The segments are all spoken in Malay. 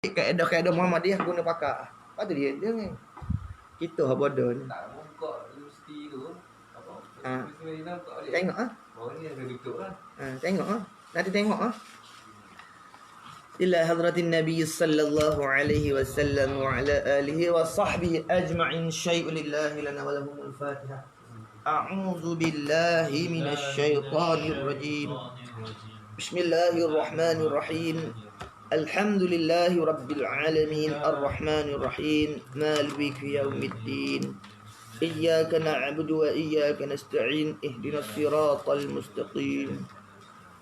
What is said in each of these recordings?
kaedah-kaedah Muhammadiyah guna pakar. Apa tu dia ni? Kita bodoh ni. Tak buka universiti tu. Apa? Tengok ah. Bawah ni ada tutup lah. Tengok ah. Nanti tengok ah. Ila hadratin Nabi sallallahu alaihi wasallam wa ala alihi wa sahbihi ajma'in syai'un lillahi lana wa lahumul Fatihah. A'udzu billahi minasy syaithanir rajim. Bismillahirrahmanirrahim. Alhamdulillahi rabbil alamin arrahmanir rahim maliki yaumiddin. Iyyaka na'budu wa iyyaka nasta'in ihdinas siratal mustaqim.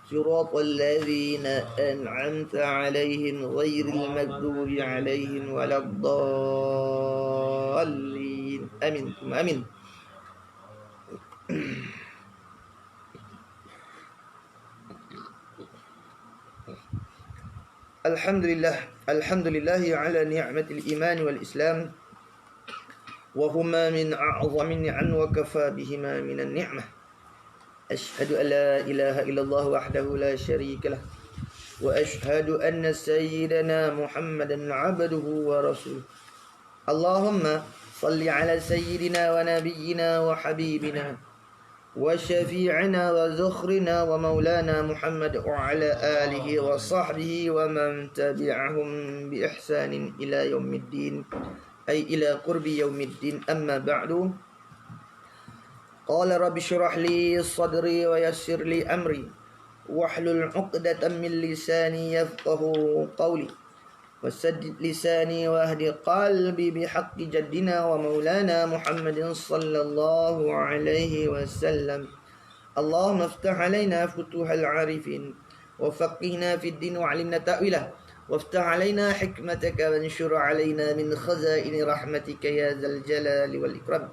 صراط الذين أنعمت عليهم غير المغضوب عليهم ولا الضالين آمين ثم آمين. الحمد لله على نعمة الإيمان والإسلام وهما من أعظم النعم وكفى بهما من النعمة. أشهد أن لا إله إلا الله وحده لا شريك له وأشهد أن سيدنا محمدا عبده ورسوله. اللهم صل على سيدنا ونبينا وحبيبنا وشفيعنا وزخرنا ومولانا محمد وعلى آله وصحبه ومن تبعهم بإحسان إلى يوم الدين أي إلى قرب يوم الدين. أما بعد، قال رب اشرح لي صدري ويسر لي أمري واحلل عقدة من لساني يفقه قولي وسدد لساني واهد قلبي بحق جدنا ومولانا محمد صلى الله عليه وسلم. اللهم افتح علينا فتوح العارفين وفقهنا في الدين وعلمنا تأويله وافتح علينا حكمتك وانشر علينا من خزائن رحمتك يا ذا الجلال والإكرام.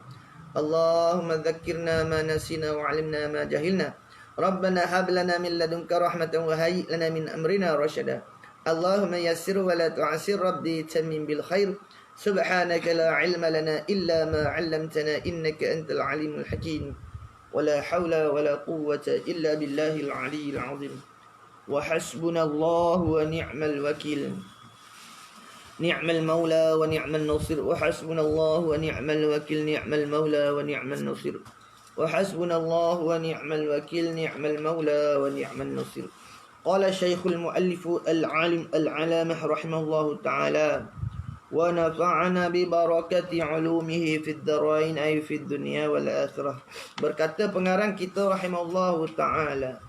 اللهم ذكرنا ما نسينا وعلمنا ما جهلنا. ربنا هب لنا من لدنك رحمة وهيئ لنا من أمرنا رشدا. اللهم يسر ولا تعسر ربي تمم بالخير. سبحانك لا علم لنا إلا ما علمتنا إنك أنت العليم الحكيم. ولا حول ولا قوة إلا بالله العلي العظيم. وحسبنا الله ونعم الوكيل. نعم المولى ونعم النصير. وحسبنا الله ونعم الوكيل. نعم المولى ونعم النصير. وحسبنا الله ونعم الوكيل. نعم المولى ونعم النصير. قال الشيخ المؤلف العالم العلامة رحمه الله تعالى ونفعنا ببركة علومه في الدارين أي في الدنيا والآخرة. Berkata pengarang kita rahimahullah ta'ala.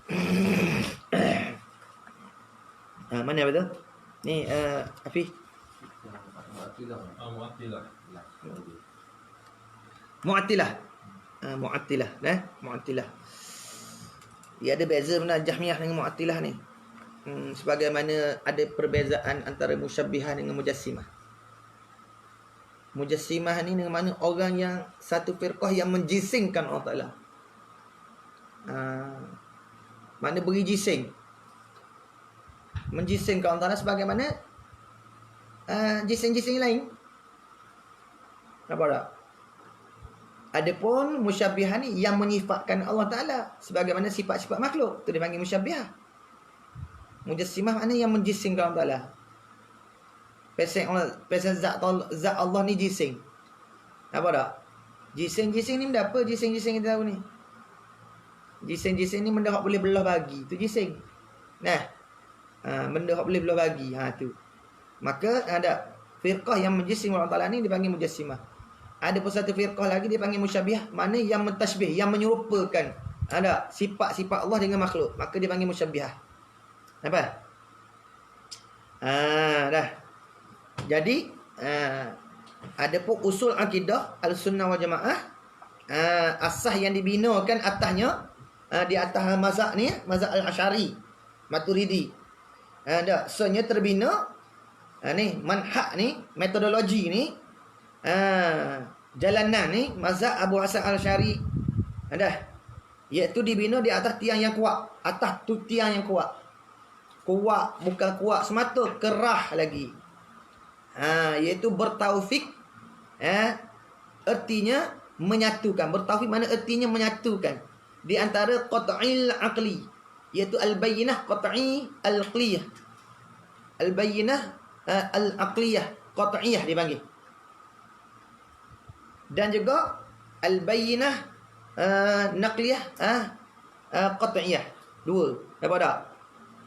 Mana betul? Ni Afif. Mu'attilah. Mu'attilah. Dia ada beza benar Jahmiyah dengan Mu'attilah ni. Sebagaimana ada perbezaan antara Musyabbihah dengan Mujassimah. Mujassimah ni dengan mana orang yang satu firqah yang menjisingkan Allah Ta'ala. Mana beri jising. Menjisingkan Allah Ta'ala sebagaimana jising-jising lain. Nampak tak? Adapun musyabbihah ni yang menyifatkan Allah Ta'ala sebagaimana sifat-sifat makhluk, tu dipanggil musyabbihah. Mujassimah makna yang menjisingkan Allah Ta'ala. Pasal zat Allah ni jising. Nampak tak? Jising-jising ni benda apa? Jising-jising kita tahu ni. Jising-jising ni benda yang boleh belah bagi. Tu jising. Benda yang boleh belah bagi. Tu. Maka ada firqah yang menjising Allah Ta'ala ni dipanggil mujassimah. Ada pun satu firqah lagi dipanggil musyabbihah, mana yang mentashbih, yang menyerupakan ada sifat-sifat Allah dengan makhluk, maka dipanggil musyabbihah. Nampak? Dah. Jadi ada pun usul akidah Al-Sunnah wal Jamaah, asas yang dibinakan atasnya di atas mazhab ni, mazhab Al-Asy'ari, Maturidi. Dah, sebenarnya terbina ni manhaj ni, metodologi ni, jalanan ni mazhab Abu Hasan Al-Asy'ari. Dah, iaitu dibina di atas tiang yang kuat, atas tu tiang yang kuat. Kuat bukan kuat semata, kerah lagi. Iaitu bertaufik. Artinya menyatukan. Bertaufik mana artinya menyatukan di antara qat'il aqli, iaitu al-bayyinah qat'i al-aqliyah. Al-bayyinah al-aqliyah, qat'iyah dipanggil. Dan juga al-bayyinah naqliyah qat'iyah. Dua. Dapat tak?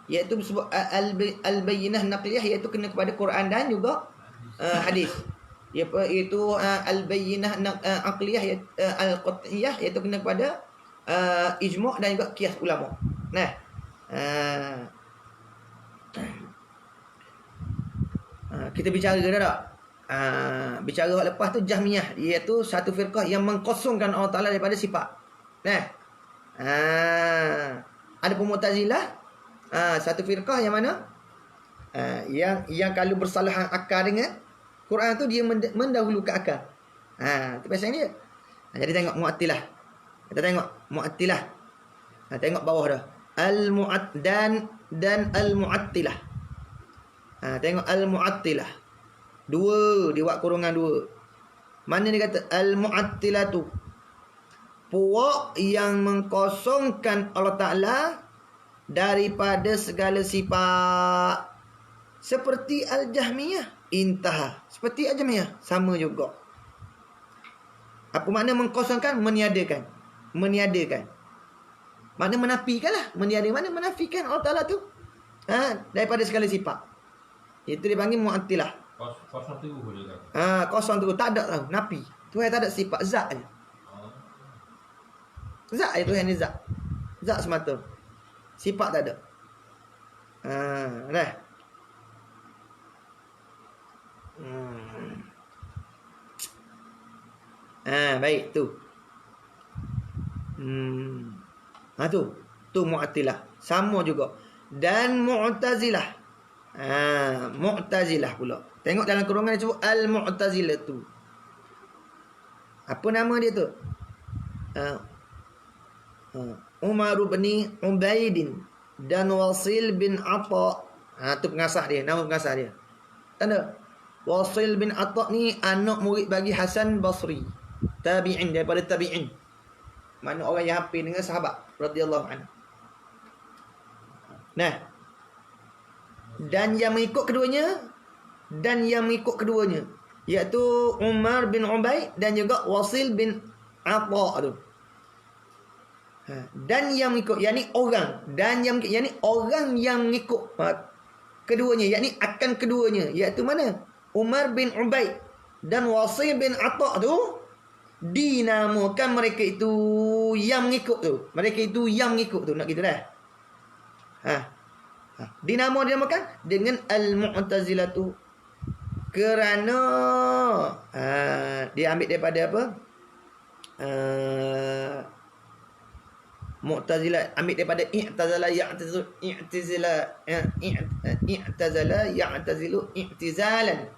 Iaitu sebut al-bayyinah naqliyah iaitu kena kepada Quran dan juga hadis. Iaitu al-bayyinah aqliyah al-qat'iyah iaitu kena kepada ijma' dan juga qiyas ulama. Nah. Kita bicara ke tak? Bicara lepas tu Jahmiyah, iaitu satu firqah yang mengkosongkan Allah Taala daripada sifat. Nah. Ada pun Mu'tazilah, satu firqah yang mana yang kalau bersalahan akal dengan Quran tu dia mendahulukan akal. Itu pasal dia. Jadi tengok Mu'attilah. Kita tengok Mu'attilah. Tengok bawah dah. Dan al-Mu'attilah. Tengok al-Mu'attilah. Dua, dia buat kurungan dua. Mana dia kata al-Mu'attilah tu? Puak yang mengkosongkan Allah Ta'ala daripada segala sifat. Seperti Al-Jahmiyah. Intaha. Seperti Al-Jahmiyah. Sama juga. Apa makna mengkosongkan? Meniadakan. Meniadakan. Makna menafikan lah. Meniadakan. Mana menafikan Allah Ta'ala tu? Daripada segala sifat. Itu dipanggil Mu'attilah. Kosong tu boleh tak? Kosong tu. Tak ada tau. Nafi. Tuhan tak ada sifat. Zat je. Zat je Tuhan ni zat. Zat semata. Sifat tak ada. Dah. Baik tu. Tu Mu'attilah. Sama juga. Dan Mu'tazilah. Mu'tazilah pula. Tengok dalam kurungan dia sebut Al-Mu'tazilah tu. Apa nama dia tu? Umar bin Ubaidin dan Wasil bin Atta. Tu pengasah dia, nama pengasah dia. Tanda. Wasil bin Atta ni anak murid bagi Hasan Basri. Tabi'in, daripada tabi'in. Mana orang yang hampir dengan sahabat radhiyallahu anhu. Nah. Dan yang mengikut keduanya iaitu Umar bin Ubaid dan juga Wasil bin Atta tu. Dan yang mengikut, yakni orang, dan yang mengikut, yakni orang yang mengikut keduanya, yakni akan keduanya, iaitu mana? Umar bin Ubaid dan Wasil bin Atta tu dinamakan mereka itu yang mengikut tu. Mereka itu yang mengikut tu, nak gitu dah. Dinamakan dengan Al-Mu'tazilah tu kerana dia ambil daripada apa? Mu'tazilah ambil daripada i'tazala ya'tazilu i'tizalan.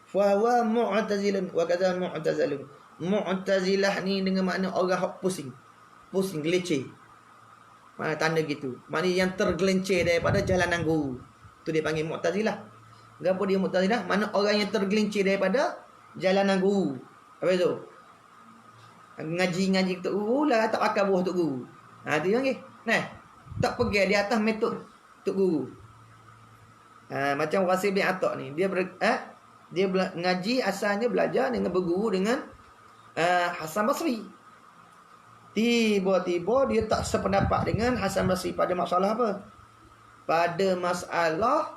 Fa huwa mu'tazilun wa kadza mu'tazilun. Mu'tazilah ni dengan makna orang hok pusing, geleceh. Mana tanda gitu. Mana yang tergelincir daripada jalanan guru. Tu dia panggil Mu'tazilah. Kenapa dia Mu'tazilah? Mana orang yang tergelincir daripada jalanan guru. Apa itu? Ngaji untuk guru lah, tak pakai buah untuk guru. Tu panggil. Nah, tak pergi di atas metod untuk guru. Macam Wasil bin Atta ni, dia ngaji asalnya belajar dengan berguru dengan Hasan Basri. Tiba-tiba dia tak sependapat dengan Hasan Basri pada masalah apa? Pada masalah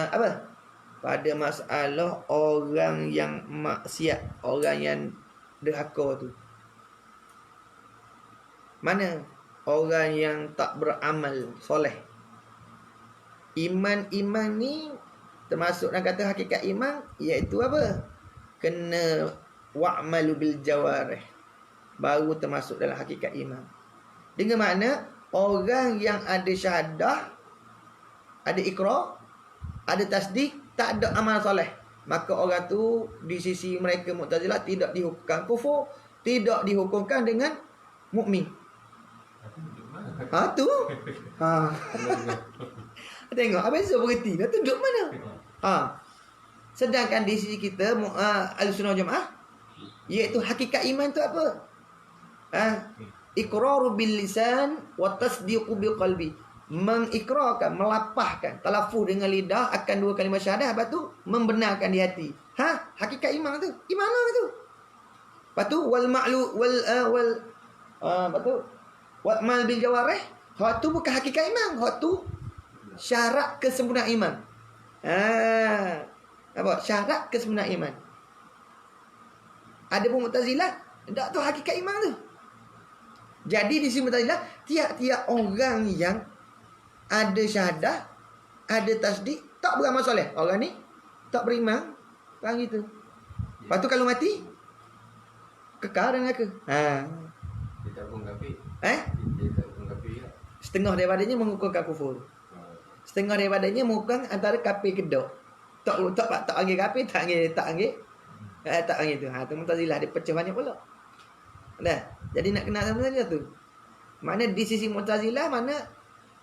apa? Pada masalah orang yang maksiat, orang yang derhaka tu. Mana? Orang yang tak beramal soleh. Iman ni termasuk dalam kata hakikat iman, iaitu apa? Kena wa'malu bil jawarih. Baru termasuk dalam hakikat iman. Dengan makna orang yang ada syahadah, ada ikrar, ada tasdik, tak ada amal soleh, maka orang tu di sisi mereka Mu'tazilah tidak dihukumkan kufur, tidak dihukumkan dengan mukmin. Tu. Tengok apa yang saya berhenti. Dah tunjuk mana? Sedangkan di sisi kita Ahlussunnah Jamaah, iaitu hakikat iman tu apa? Iqraru bil lisan wa tasdiqu bil qalbi. Mengikrarkan, melapahkan talafuz dengan lidah akan dua kalimah syahadah, lepas tu membenarkan di hati. Hakikat iman tu. Iman mana tu? Lepas tu wal ma'lu lepas tu wa'mal bil jawarih. Hak tu bukan hakikat iman, hak tu syarat kesempurnaan iman. Apa? Syarat kesempurnaan iman. Ada pun Mu'tazilah, tak tu hakikat iman tu. Jadi di sini Mu'tazilah, tiap-tiap orang yang ada syahadah, ada tasdik, tak beramal soleh, orang ni tak beriman, orang gitu. Lepas tu kalau mati, kekal dalam neraka. Dia tak pun kafir. Eh? Dia tak pun kafir lah. Setengah daripadanya mengukuhkan kufur. Setengah daripadanya mengukuhkan antara kafir kedok. Tak anggil kafir, tak anggil tu. Tu Mu'tazilah dia pecah banyak pula. Dah. Jadi nak kenal sama saja tu. Mana di sisi Mu'tazilah, mana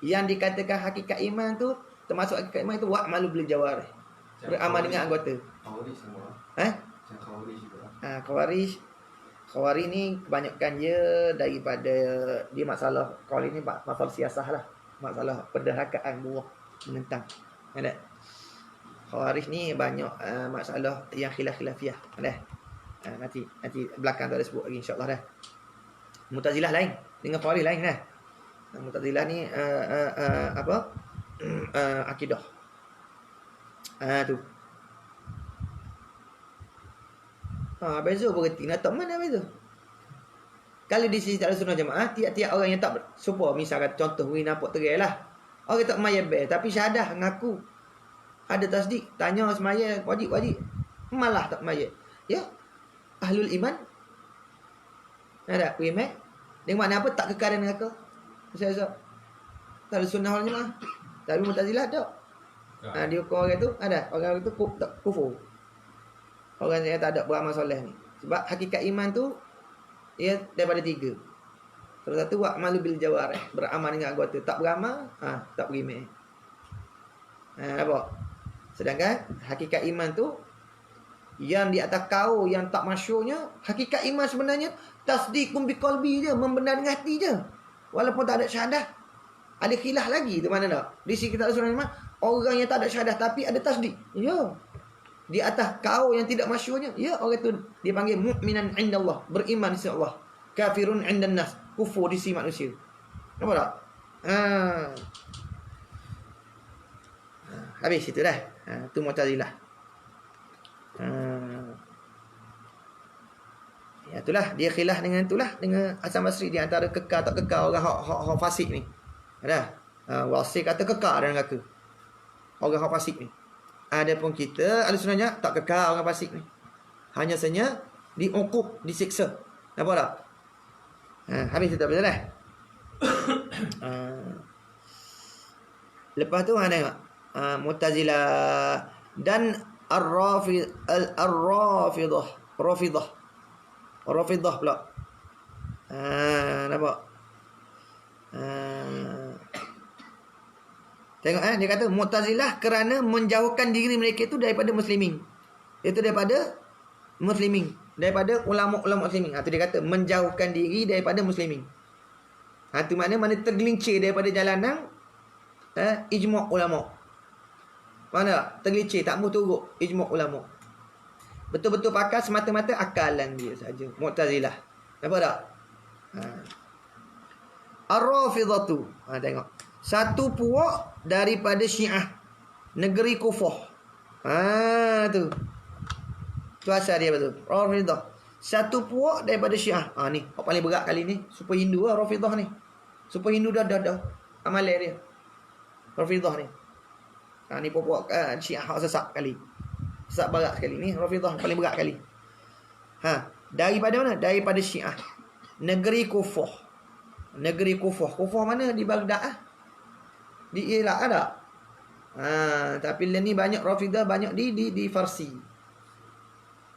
yang dikatakan hakikat iman tu, termasuk hakikat iman itu wa'malu bil jawarih. Beramal dengan anggota. Khawarij semua. Macam Khawarij juga. Khawarij ni kebanyakan dia daripada dia masalah Khawarij ni masalah siasah lah. Masalah perderhakaan buah menentang. Ada. Khawarij ni banyak masalah yang khilaf-khilafiyah. Ada. Nanti belakang tu ada sebut lagi insya-Allah dah. Mu'tazilah lain dengan Khawarij lain dah. Mu'tazilah ni akidah. Tu. Beza berarti nak tak mana beza. Kalau di sisi Ahlussunnah Jamaah, tiap-tiap orang yang tak serupa, misalkan contoh we nampak terai lah. Orang tak semaya tapi syahadah ngaku ada tasdik, tanya semaya wajib, malah tak semaya. Ya. Ahlul iman. Ada iman. Dengan mana apa tak kekal dengan neraka. Saya Ahlussunnah wal Jamaah. Tapi Mu'tazilah tak. Dia orang tu ada, orang tu kufur. Orang yang tak ada beramal soleh ni. Sebab hakikat iman tu ia daripada 3. Salah satu wa'malu bil jawarih, beramal dengan anggota. Tak beramal, tak beriman. Apa? Sedangkan hakikat iman tu yang di atas kau yang tak masyhurnya, hakikat iman sebenarnya tasdiqum bi qalbi je, membenar dengan hati je. Walaupun tak ada syahadah. Ada khilaf lagi tu mana tak? Di sisi kita Rasulullah, orang yang tak ada syahadah tapi ada tasdik. Ya. Di atas kau yang tidak masyhurnya, ya, orang tu dia panggil mukminan indallah, beriman di sisi Allah. Kafirun indan nas, kufur di sisi manusia. Nampak tak? Habis itu dah. Tu Mu'tazilah. Ya itulah dia khilaf dengan itulah dengan Hasan Basri di antara kekal tak kekal orang hak fasik ni. Ada. Wasik kata kekal dan neraka. Orang hak fasik ni. Adapun kita Ahlussunnah tak kekal orang fasik ni. Hanya saja diukup, disiksa. Nampak tak? Habis itu betul dah. Lepas tu tengok. Mu'tazilah dan Rafidah pula. Nampak? Tengok dia kata Mu'tazilah kerana menjauhkan diri mereka itu daripada muslimin. Itu daripada muslimin, daripada ulama-ulama muslimin. Tu dia kata menjauhkan diri daripada muslimin. Tu mana tergelincir daripada jalanan ijma' ulama. Mana tergelincir, tak mau turut ijma' ulama. Betul-betul pakai semata-mata akalan dia saja. Mu'tazilah. Nampak tak? Ar-Rafidah tu. Tengok. Satu puak daripada Syiah negeri Kufah. Tu. Tu asal dia betul. Rafidah. Satu puak daripada Syiah. Ni, yang paling berat kali ni Super Hindu lah Rafidah ni. Super Hindu dah amalan dia. Rafidah ni. Ni puak Syiah hak sesat kali. Sesat berat sekali ni Rafidah paling berat kali. Daripada mana? Daripada Syiah. Negeri Kufah. Negeri Kufah. Kufah mana? Di Baghdad di Iraq ada. Tapi ni banyak Rafidah, banyak di Farsi.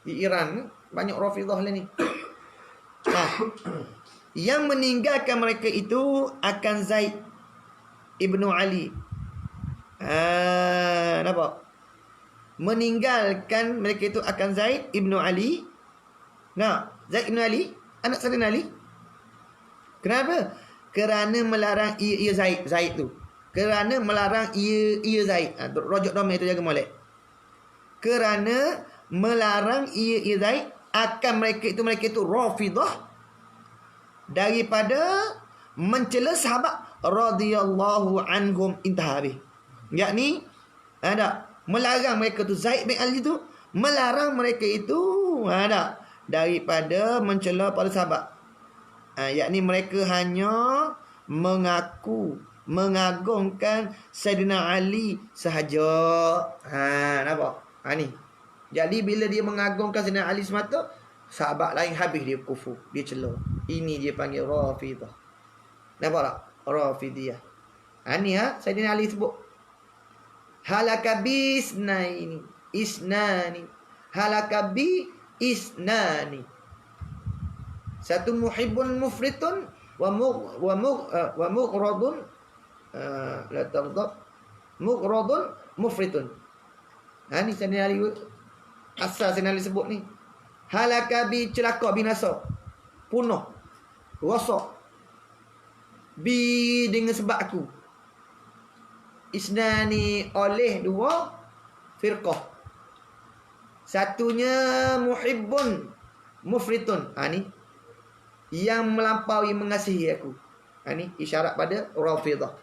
Di Iran banyak Rafidah ni. Yang meninggalkan mereka itu akan Zaid ibnu Ali. Nampak? Meninggalkan mereka itu akan Zaid ibnu Ali. Zaid ibnu Ali, anak Sayyidina Ali. Kenapa? Kerana melarang ia Zaid. Zaid tu. Kerana melarang ia Zaid. Rojok domir tu jaga molek. Kerana melarang ia Zaid akan mereka itu Rafidah daripada mencela sahabat radhiyallahu anhum intah habis. Yakni ada melarang mereka tu Zaid bin Ali tu melarang mereka itu ada daripada mencela para sahabat. Yakni mereka hanya mengaku mengagungkan Saidina Ali sahaja. Nampak? Ni. Jadi bila dia mengagungkan Saidina Ali semata, sahabat lain habis dia kufur, dia cela. Ini dia panggil Rafidah. Nampak tak? Rafidiyah. Ni Saidina Ali sebut. Halaka bi isnani. Halaka bi isnani. Satu muhibbun mufritun wa mughradun la taghdab mughradun mufritun. Ni Saidina Ali asal Saidina Ali sebut ni. Halaka bi celaka binasa. Punah. Rosak. Bi dengan sebab aku. Isnani oleh dua firqah. Satunya muhibbun mufritun. Ni yang melampaui mengasihi aku. Ni isyarat pada Rafidah.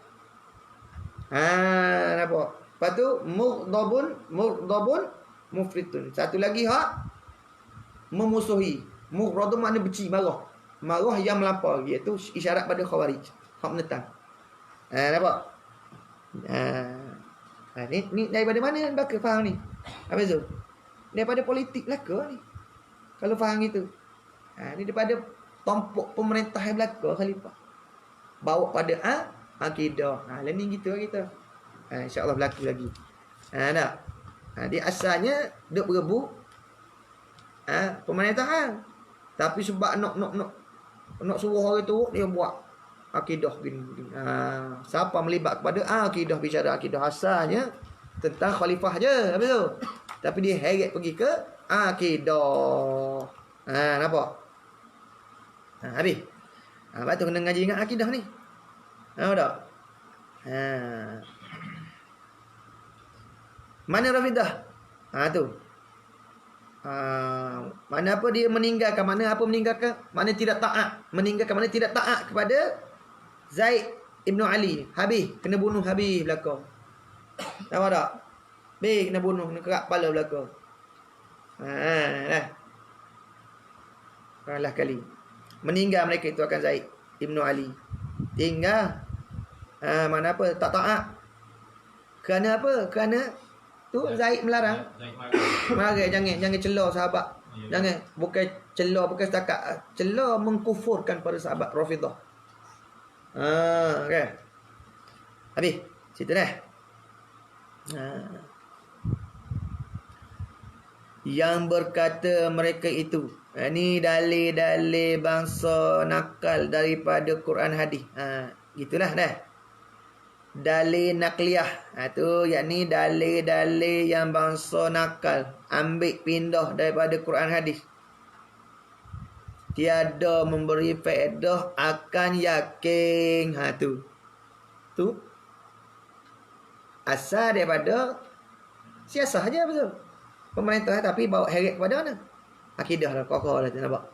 Nampak? Lepas tu mughdabun mufritun. Satu lagi memusuhi. Mughdabun makna benci, marah. Marah yang melampaui, iaitu isyarat pada Khawarij. Hak menentang. Nampak? Ni daripada mana belaka faham ni? Apa tu? Daripada politik belaka ni. Kalau faham gitu. Ni daripada tompok pemerintah yang belaka khalifah. Bawa pada akidah. Lain ni gitu kita. InsyaAllah berlaku lagi. Tak? Dia asalnya duk berebu pemerintahan. Tapi sebab nak suruh orang tu, dia buat akidah gini. Siapa melibat kepada akidah, bicara akidah asalnya tentang khalifah je. Habis tu. Tapi dia heret pergi ke akidah. Nampak? Habis. Lepas tu kena ngaji ingat akidah ni. Nampak tak? Mana Rafidah? Tu. Mana apa dia meninggalkan, mana apa meninggalkan, mana tidak taat, meninggalkan mana tidak taat kepada Zaid Ibn Ali. Habis kena bunuh, habis belakang. Tahu tak? Habis kena bunuh, kena kerak kepala belakang. Kalah kali. Meninggal mereka itu akan Zaid Ibn Ali. Tinggal mana apa tak taat. Kerana apa? Kerana tu Zaid melarang. Marah, jangan cela sahabat. Jangan, bukan cela, bukan setakat cela, mengkufurkan pada sahabat Rafidah. Okay. Habis situ dah. Yang berkata mereka itu, ni dalil-dalil bangsa nakal daripada Quran hadis. Gitulah dah. Dalil nakliyah. Tu yakni dalil-dalil yang bangsa nakal ambil pindah daripada Quran hadis. Tiada memberi faedah akan yakin. Tu asal daripada siasah aja betul. Pemerintah tapi bawa heret kepada mana? Akidah lah, kokoh lah, nampak.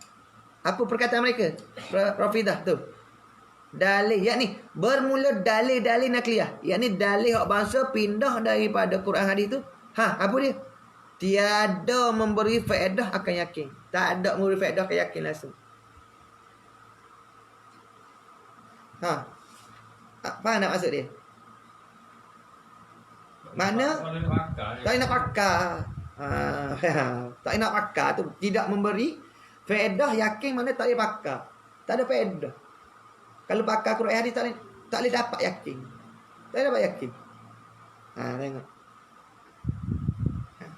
Apa perkataan mereka? Rafidah tu. Dalil, yakni bermula dalil-dalil nakliyah. Yakni dalil hak bangsa pindah daripada Quran hadis tu. Apa dia? Tiada memberi faedah akan yakin. Tak ada memberi faedah akan yakin langsung. Faham tak maksud dia? Mana? Tak nak pakar. Tak nak pakar tu. Tidak memberi faedah yakin, mana tak boleh pakar. Tak ada faedah. Kalau pakar Quran hadis tak boleh dapat yakin. Tak boleh dapat yakin. Tengok.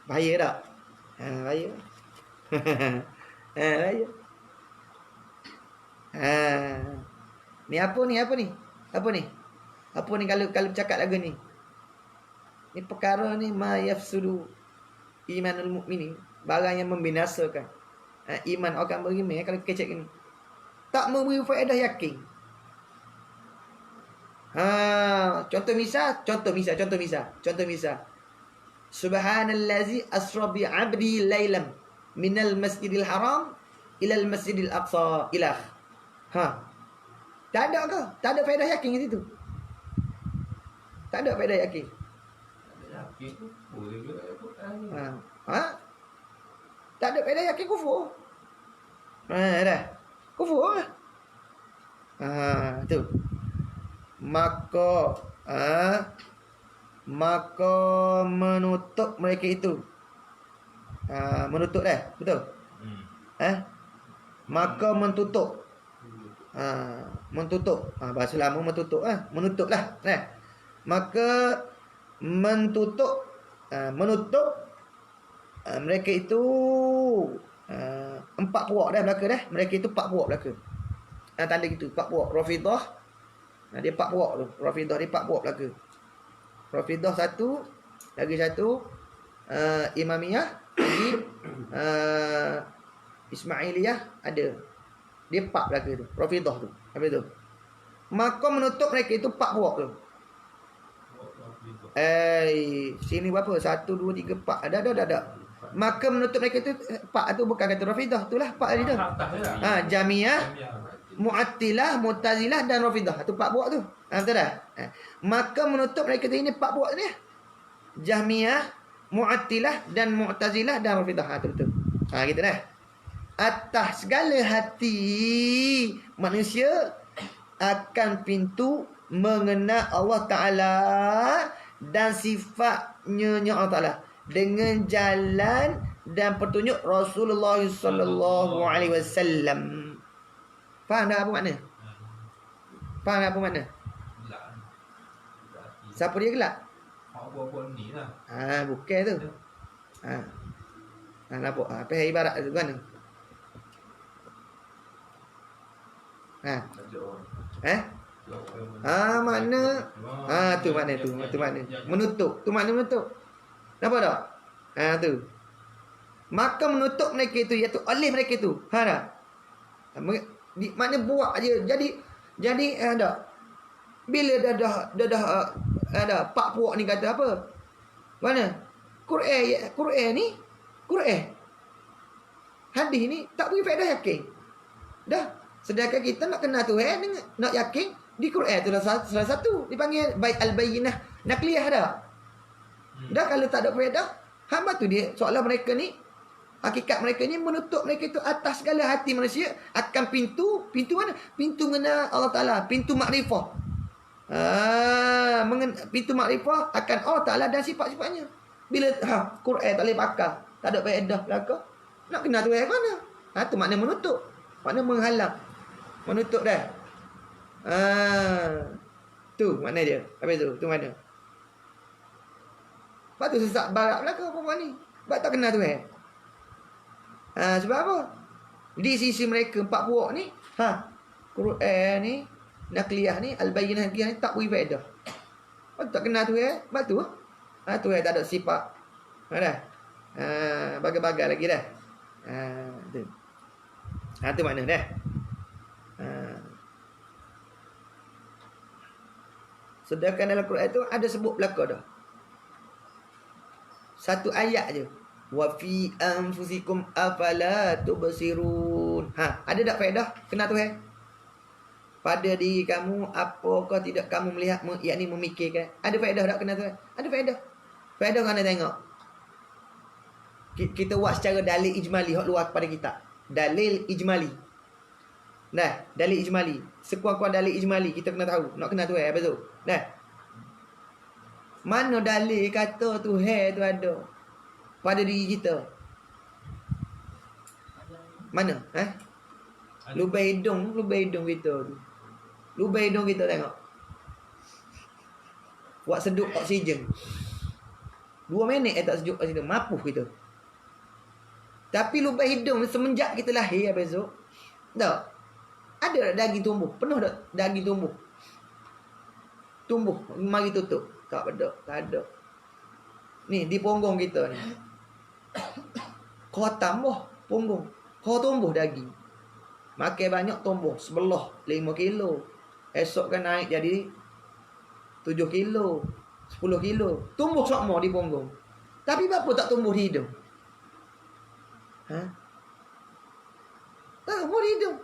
Bahaya tak? Bahaya. Bahaya. Ni apa ni? Apa ni kalau cakap lagu ni? Ni perkara ni ma yafsudu imanul mukminin, barang yang membinasakan iman orang beriman kalau kecek ni. Tak memberi faedah yakin. Contoh misal. Subhanallazi asra bi 'abdihi lailam minal masjidil haram ilal masjidil aqsa ilah. Tak ada ke? Tak ada faedah yakin di situ. Tak ada faedah yakin. Yakin tu boleh juga ya Quran ni. Tak ada faedah yakin kufur. Dah. Kufur lah. Tu. Maka menutup mereka itu. Menutup dah, betul? Maka menutup. Menutup. Bahasa lama menutup menutuplah. Maka menutup mereka itu 4 puak dah belaka dah. Mereka itu 4 puak belaka. Tanda gitu, 4 puak. Rafidah. Dia 4 puak tu. Rafidah dia 4 puak belaka. Rafidah 1, lagi 1 Imamiyah, lagi Ismailiyah ada. Dia 4 belaka tu. Rafidah tu. Apa tu? Maka menutup mereka itu 4 puak tu. Sini berapa? 1, 2, 3, 4. Ada. Maka menutup mereka itu 4 tu bukan kata Rafidah, itulah 4 tadi tu. Jamiah, Mu'attilah, Mu'tazilah dan Rafidah. Itu 4 buah tu. Betul dah? Maka menutup mereka tu ini 4 buah ni. Jahmiyah, Mu'attilah dan Mu'tazilah dan Rafidah. Itu betul. Gitu dah. Atas segala hati manusia akan pintu mengenal Allah Ta'ala dan sifatnya Allah Ta'ala dengan jalan dan petunjuk Rasulullah sallallahu alaihi wasallam. Faham tak apa makna? Faham apa makna? Siapa dia gelak? Buat ni lah. Bukan tu. Nampak? Apa ibarat tu kan? Makna tu makna tu. Tu makna. Menutup. Tu makna menutup. Nampak tak? Tu. Maka menutup mereka itu, iaitu oleh mereka itu. Tak? Makna buat je. Jadi tak? Bila dah 4 puak ni kata apa? Mana? Quran ni. Hadis ni tak beri faedah yakin. Dah. Sedangkan kita nak kenal Tuhan, nak yakin di Quran tu salah satu dipanggil al-bayyinah nakliyah dah. Dah kalau tak ada faedah, hamba tu dia soalan mereka ni, hakikat mereka ni menutup mereka itu atas segala hati manusia akan pintu mana? Pintu mengenal Allah Ta'ala, pintu makrifah. Pintu makrifah akan Allah Ta'ala dan sifat-sifatnya. Bila Quran tak boleh pakai, tak ada faedah belaka, nak kenal Tuhan mana? Tu makna menutup. Makna menghalang. Menutup dah. Tu makna dia. Apa tu? Tu makna. Sebab tu sesak barat belaka perempuan ni. Sebab tak kenal Tuhan. Sebab apa? Di sisi mereka 4 puak ni, Quran ni, nakliyah ni, al-bayyinah nakliyah ni tak beri faedah. Tak kenal Tuhan. Sebab tu Tuhan tak ada sifat. Dah. Bagai-bagai lagi dah. Tu. Tu makna dah. Sedangkan dalam Quran tu ada sebut belaka dah. Satu ayat je. Wa fi anfusikum afala tubsirun. Ada tak faedah kenal Tuhan? Pada diri kamu apakah tidak kamu melihat, yakni memikirkan? Ada faedah tak kenal Tuhan? Ada faedah. Faedah kerana tengok. Kita buat secara dalil ijmali hak luar kepada kita. Dalil ijmali. Dalil ijmali. Sekuat-kuat dalil ijmali kita kena tahu. Nak kenal Tuhan apa tu? Mana dalil kata Tuhan tu ada pada diri kita? Mana? Lubang hidung kita tu. Lubang hidung kita tengok. Buat sedup oksigen. 2 minit tak sejuk kat situ. Mapuh kita. Tapi lubang hidung semenjak kita lahir apa esok? Tak. Ada daging tumbuh. Penuh tak daging tumbuh? Tumbuh. Mari tutup. Tak ada. Tak ada. Ni di punggung kita ni. Kau tambah punggung. Kau tumbuh daging. Makan banyak tumbuh. Sebelah 5 kilo. Esok kan naik jadi 7 kilo, 10 kilo, tumbuh sokmo di punggung. Tapi apa tak tumbuh di hidung? Tak tumbuh di hidung.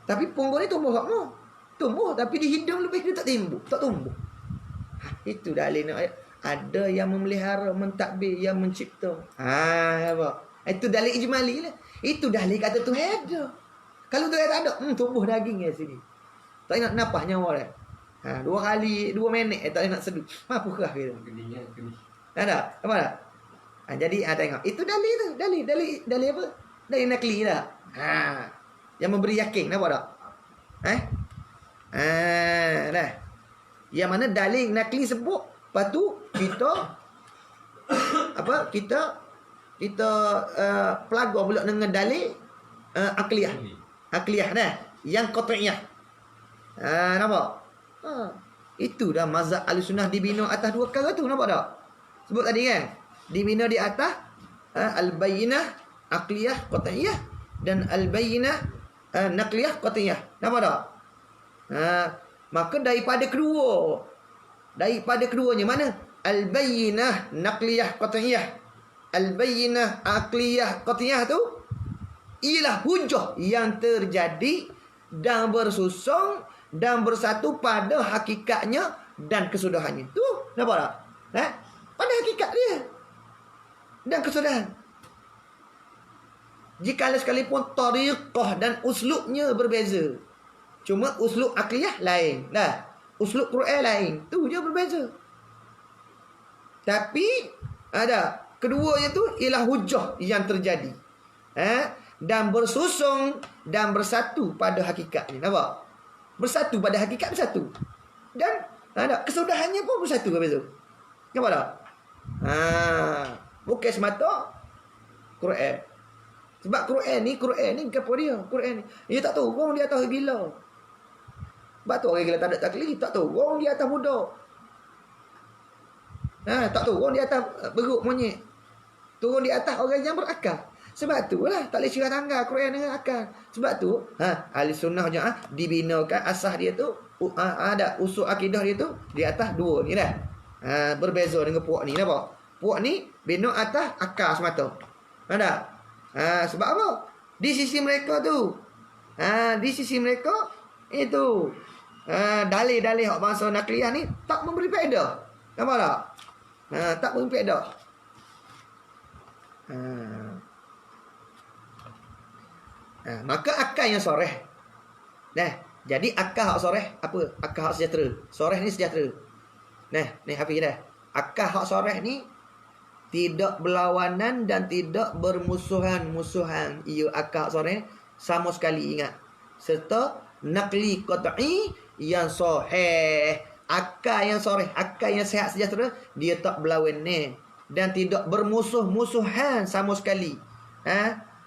Tapi punggung ni tumbuh sokmo. Tumbuh, tapi di hidung lebih dia tak tumbuh. Itu dalil ayat. Ada yang memelihara, mentadbir, yang mencipta. Apa? Itu dalil ijmali lah. Itu dalil kata Tuhan ada. Kalau Tuhan tak ada, tumbuh daging ya sini. Tak nak napas nyawa dah. 2 kali 2 minit tak nak seduh. Apakah gitu? Kedihnya. Tak ada. Apa tak? Jadi tengok. Itu dalil tu. Dalil apa? Dalil nakli tak? Yang memberi yakin. Nampak tak? Dah. Yang mana dalil nakli sebut. Lepas tu kita kita pelagar pula dengan dalil akliyah. Akliyah dah. Yang qat'iyah. Nampak? Itu dah mazhab Ahlussunnah dibina atas 2 perkara tu, nampak tak? Sebut tadi kan? Dibina di atas al-bayyinah akliyah qat'iyah dan al-bayyinah naqliyah qat'iyah. Nampak tak? Maka daripada keduanya mana? Al-bayyinah naqliyah qat'iyah. Al-bayyinah akliyah qat'iyah tu ialah hujah yang terjadi dan bersusung dan bersatu pada hakikatnya dan kesudahannya. Tu, nampak tak? Pada hakikat dia dan kesudahan. Jikalau sekalipun tariqah dan uslubnya berbeza. Cuma uslub akliyah lain. Uslub Quran lain. Tu je berbeza. Tapi ada keduanya tu ialah hujah yang terjadi. Dan bersusung dan bersatu pada hakikatnya. Nampak? Bersatu pada hakikat bersatu. Dan kesudahannya pun bersatu berbeza. Nampak tak? Bukan semata Quran. Sebab Quran ni bukan apa dia. Quran ni dia tak turun di atas gila. Sebab tu orang gila tak ada taklid, tak turun di atas budak. Tak turun di atas beruk monyet. Turun di atas orang yang berakal. Sebab tu lah tak boleh cerah tangga Quran dengan akal. Sebab tu ahli sunnah jemaah dibinakan asas dia tu ada usul akidah dia tu di atas 2 ni dah. Berbeza dengan puak ni, nampak? Puak ni bina atas akal semata. Ada? Sebab apa? Di sisi mereka tu. Di sisi mereka itu dalil-dalil hak bangsa nakliyah ni tak memberi faedah. Nampak tak? Tak memberi faedah. Maka akal yang soreh. Jadi akal hak soreh apa? Akal hak sejahtera. Soreh ni sejahtera. Ni Hafiz dah. Akal hak soreh ni tidak berlawanan dan tidak bermusuhan-musuhan. Ia akal hak soreh sama sekali, ingat. Serta naqli qat'i yang sahih. Akal yang soreh, akal yang sehat sejahtera, dia tak berlawan ni dan tidak bermusuh-musuhan sama sekali.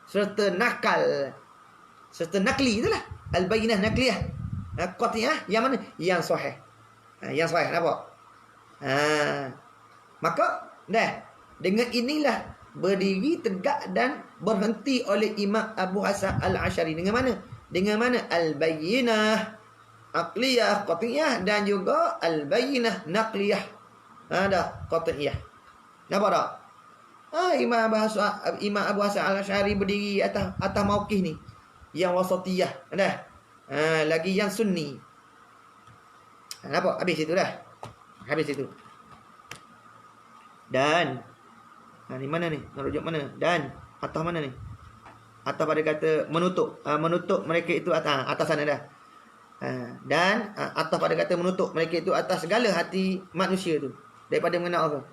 Serta nakal, serta nakli itulah al-bayyinah nakliyah. Qat'iyah yang mana? Yang sahih. Yang sahih, nampak? Maka dengan inilah berdiri tegak dan berhenti oleh Imam Abu Hasan Al-Asy'ari dengan mana? Dengan mana? Al-bayyinah aqliyah qat'iyah dan juga al-bayyinah naqliyah. Ada qat'iyah. Nampak tak? Imam Abu Hasan Al-Asy'ari berdiri atas mauqif ni yang wasatiyah. Lagi yang sunni. Nampak? Habis itu dah. Habis itu. Dan ni mana ni? Nak rujuk mana? Dan atas mana ni? Atas pada kata menutup. Menutup mereka itu atas sana dah. Dan atas pada kata menutup mereka itu atas segala hati manusia tu daripada mengenal Allah.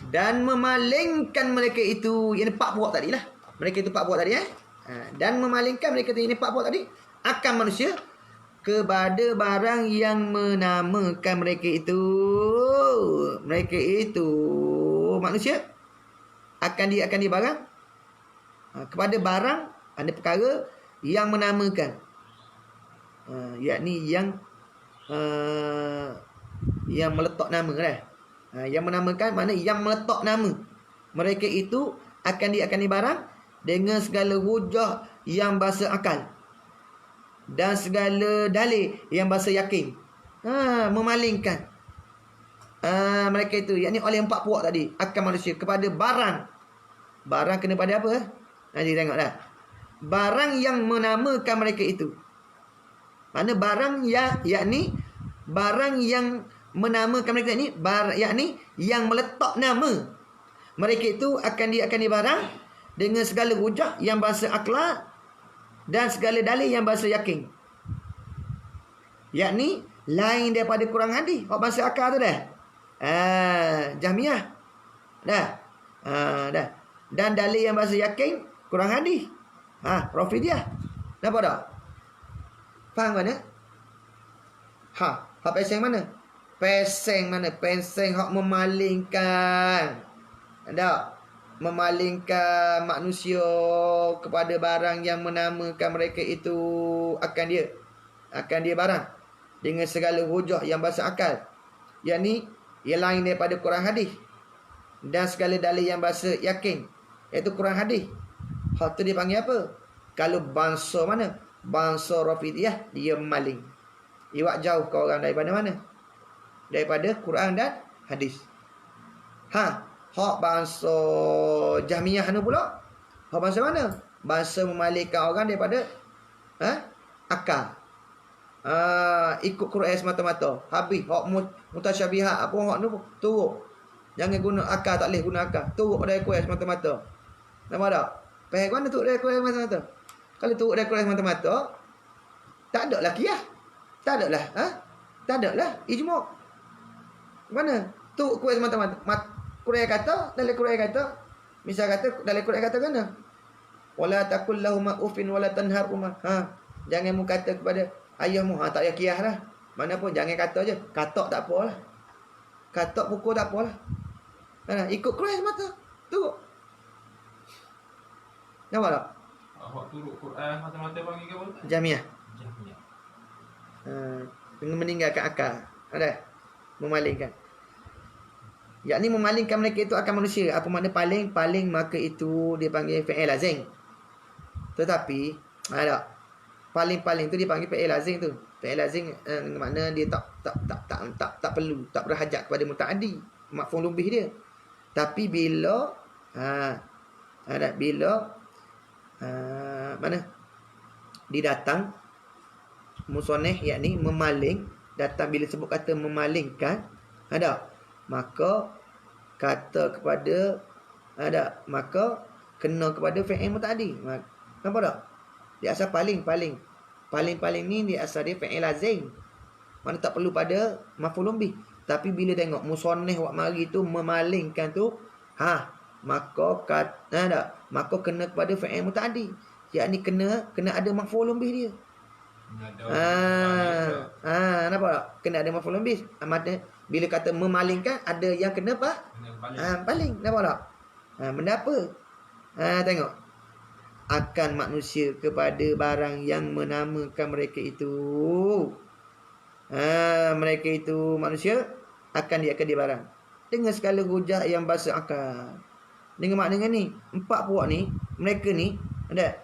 Dan memalingkan mereka itu, yang 4 buah tadi lah. Mereka itu 4 buah tadi dan memalingkan mereka itu, ini 4 buah tadi, akan manusia kepada barang yang menamakan mereka itu manusia akan di barang kepada barang ada perkara yang menamakan, yakni yang meletak nama dah. Yang menamakan mana yang meletak nama mereka itu akan di barang dengan segala hujah yang bahasa akal. dan segala dalil yang bahasa yakin. Memalingkan mereka itu, yakni oleh 4 puak tadi, akal manusia kepada barang. Barang kena pada apa? Nanti tengok dah. Barang yang menamakan mereka itu. Mana barang yakni barang yang menamakan mereka ini, yakni yang meletak nama mereka itu akan dibarang dengan segala hujah yang bahasa akal dan segala dalil yang bahasa yakin. Yakni lain daripada Quran hadis. Hak bahasa akal tu dah. Jahmiyah. Dah. Dah. Dan dalil yang bahasa yakin Quran hadis. Rafidiyah. Nampak tak? Faham mana? Hak peseng mana? Peseng mana? Peseng hak memalingkan. Tak? Memalingkan manusia kepada barang yang menamakan mereka itu akan dia barang dengan segala hujah yang bahasa akal, yakni yang lain daripada Quran hadis dan segala dalil yang bahasa yakin, iaitu Quran hadis. Hak tu dia panggil apa? Kalau bangsa mana? Bangsa Rafidiyah, dia memaling. Iwak jauh ke orang daripada mana? Daripada Quran dan hadis. Hak bangsa Jahmiyah ni pula, hak bangsa mana? Bangsa memalingkan orang daripada akal. Ikut Quran semata-mata. Habis hak mutasyabihat apa hak ni turuk. Jangan guna akal, tak boleh guna akal. Turuk dari Quran semata-mata. Nampak tak? Faham mana turuk dari Quran semata-mata? Kalau turuk dari Quran semata-mata, tak ada lah qiyas. Tak ada lah, tak ada lah ijma'. Mana? Turuk Quran semata-mata. Quran kata, dalam Quran kata, misal kata dalam Quran kata mana? Wala taqul lahum uffin wala tanharhuma. Jangan mu kata kepada ayahmu, tak payah qiyas lah. Mana pun jangan kata je. Katak tak apalah. Katak pukul tak apalah. Ikut Quran semata. Turuk. Nampak tak? Awak turut Quran mata-mata panggil ke apa? Jahmiyah. Jahmiyah. Dengan meninggalkan akal. Ada? Memalingkan. Yakni memalingkan mereka itu akan manusia. Apa makna paling? Paling maka itu dipanggil fi'il lazim. Tetapi ada paling-paling tu dipanggil fi'il lazim tu. Fi'il lazim makna dia tak perlu, tak berhajat kepada mutaaddi, maf'ul bih dia. Tapi bila mana didatang musoneh, yakni memaling, datang bila sebut kata memalingkan, maka kata kepada maka kena kepada fi'il mutaaddi. Nampak tak? Dia asal paling ni dia asal dia fi'il lazim. Mana tak perlu pada maf'ul bih. Tapi bila tengok musoneh wak mari tu memalingkan tu, maka maka kena kepada fi'il mutaaddi. Yakni kena ada maf'ul bih dia. Nampak tak? Kena ada maf'ul bih. Maknanya bila kata memalingkan, ada yang kena apa? Paling. Nampak tak? Benda apa? Tengok. Akan manusia kepada barang yang menamakan mereka itu. Mereka itu manusia akan dia barang dengan segala hujah yang bahasa akal. Dengan maknanya ni, 4 puak ni, mereka ni ada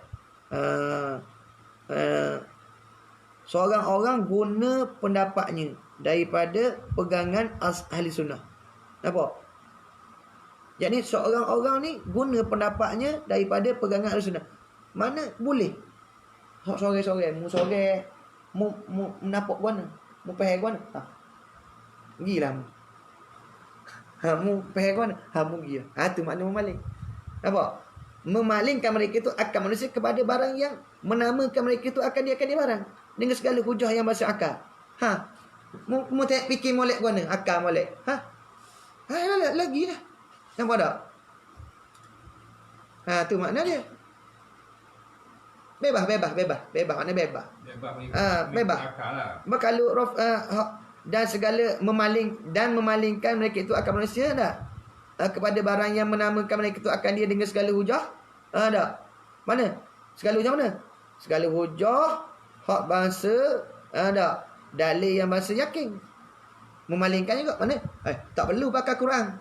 seorang orang guna pendapatnya daripada pegangan ahli sunnah. Nampak? Jadi seorang orang ni guna pendapatnya daripada pegangan ahli sunnah. Mana boleh? Hak sore-sore, mu sore, mu nampak mana? Mu pahal mana? Gilah mu. Mu pahal mana? Mu gila. Tu makna memaling. Nampak? Memalingkan mereka itu akan manusia kepada barang yang menamakan mereka itu akan dia barang dengan segala hujah yang masuk akal. Mu tak fikir molek guna akal molek. Lagi lah. Nampak tak? Tu makna dia. Bebas. Makna bebas. Bebas. Kalau dan segala memalingkan mereka itu akan manusia dah. Kepada barang yang menamakan mereka itu akan dia dengan segala hujah. Tak? Mana? Segala hujah mana? Segala hujah hak bahasa dalil yang bahasa yakin. Memalingkan juga mana? Tak perlu pakai Quran.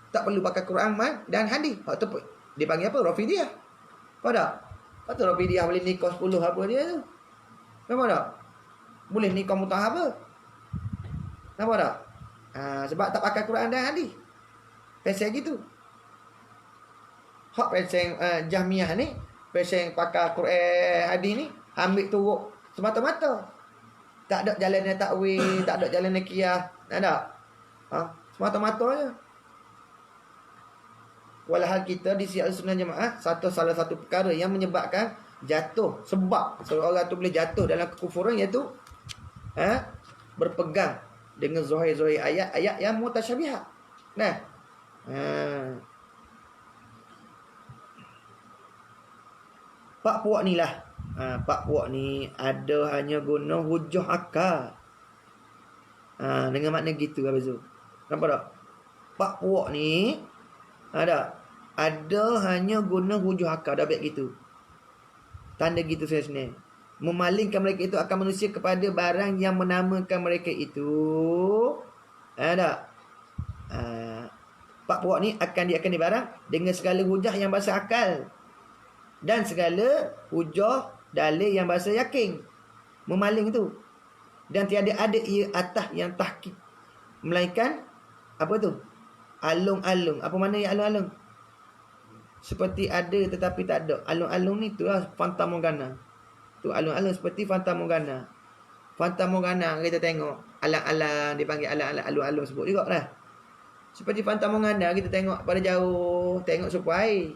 Tak perlu pakai Quran dan hadis. Hak tu dipanggil apa? Rafidiyah. Faham tak? Lepas tu Rafidiyah boleh nikah 10 apa dia tu. Nampak tak? Boleh nikah mutahar apa? Nampak tak? Sebab tak pakai Quran dan hadis. Pasal gitu. Hak pasal Jahmiyah ni, pasal pakai Quran hadis ni, ambil turuk semata-mata. Tak ada jalan yang takwil, tak ada jalan yang qiyas. Tak ada. Semata-mata je. Walhal kita di Syiah Sunnah Jamaah, salah satu perkara yang menyebabkan jatuh, sebab seorang tu boleh jatuh dalam kekufuran, iaitu berpegang dengan zahir-zahir ayat-ayat yang mutasyabihat. Nah. Pak puak ni lah. Pak puak ni ada hanya guna hujah akal. Dengan makna gitu Abang Zul. Nampak tak? Pak puak ni ada hanya guna hujah akal. Dah baik gitu. Tanda gitu sebenarnya. Memalingkan mereka itu akan manusia kepada barang yang menamakan mereka itu. Pak puak ni akan di barang dengan segala hujah yang bahasa akal dan segala hujah dalil yang bahasa yakin. Memaling tu. Dan tiada ada ia atas yang tahqiq, melainkan apa tu? Alung-alung. Apa makna yang alung-alung? Seperti ada tetapi tak ada. Alung-alung ni tu lah Fata Morgana. Tu alung-alung seperti Fata Morgana. Fata Morgana kita tengok alang-alang, dipanggil alang-alang, alung-alung sebut juga lah. Seperti Fata Morgana kita tengok pada jauh, tengok supaya air.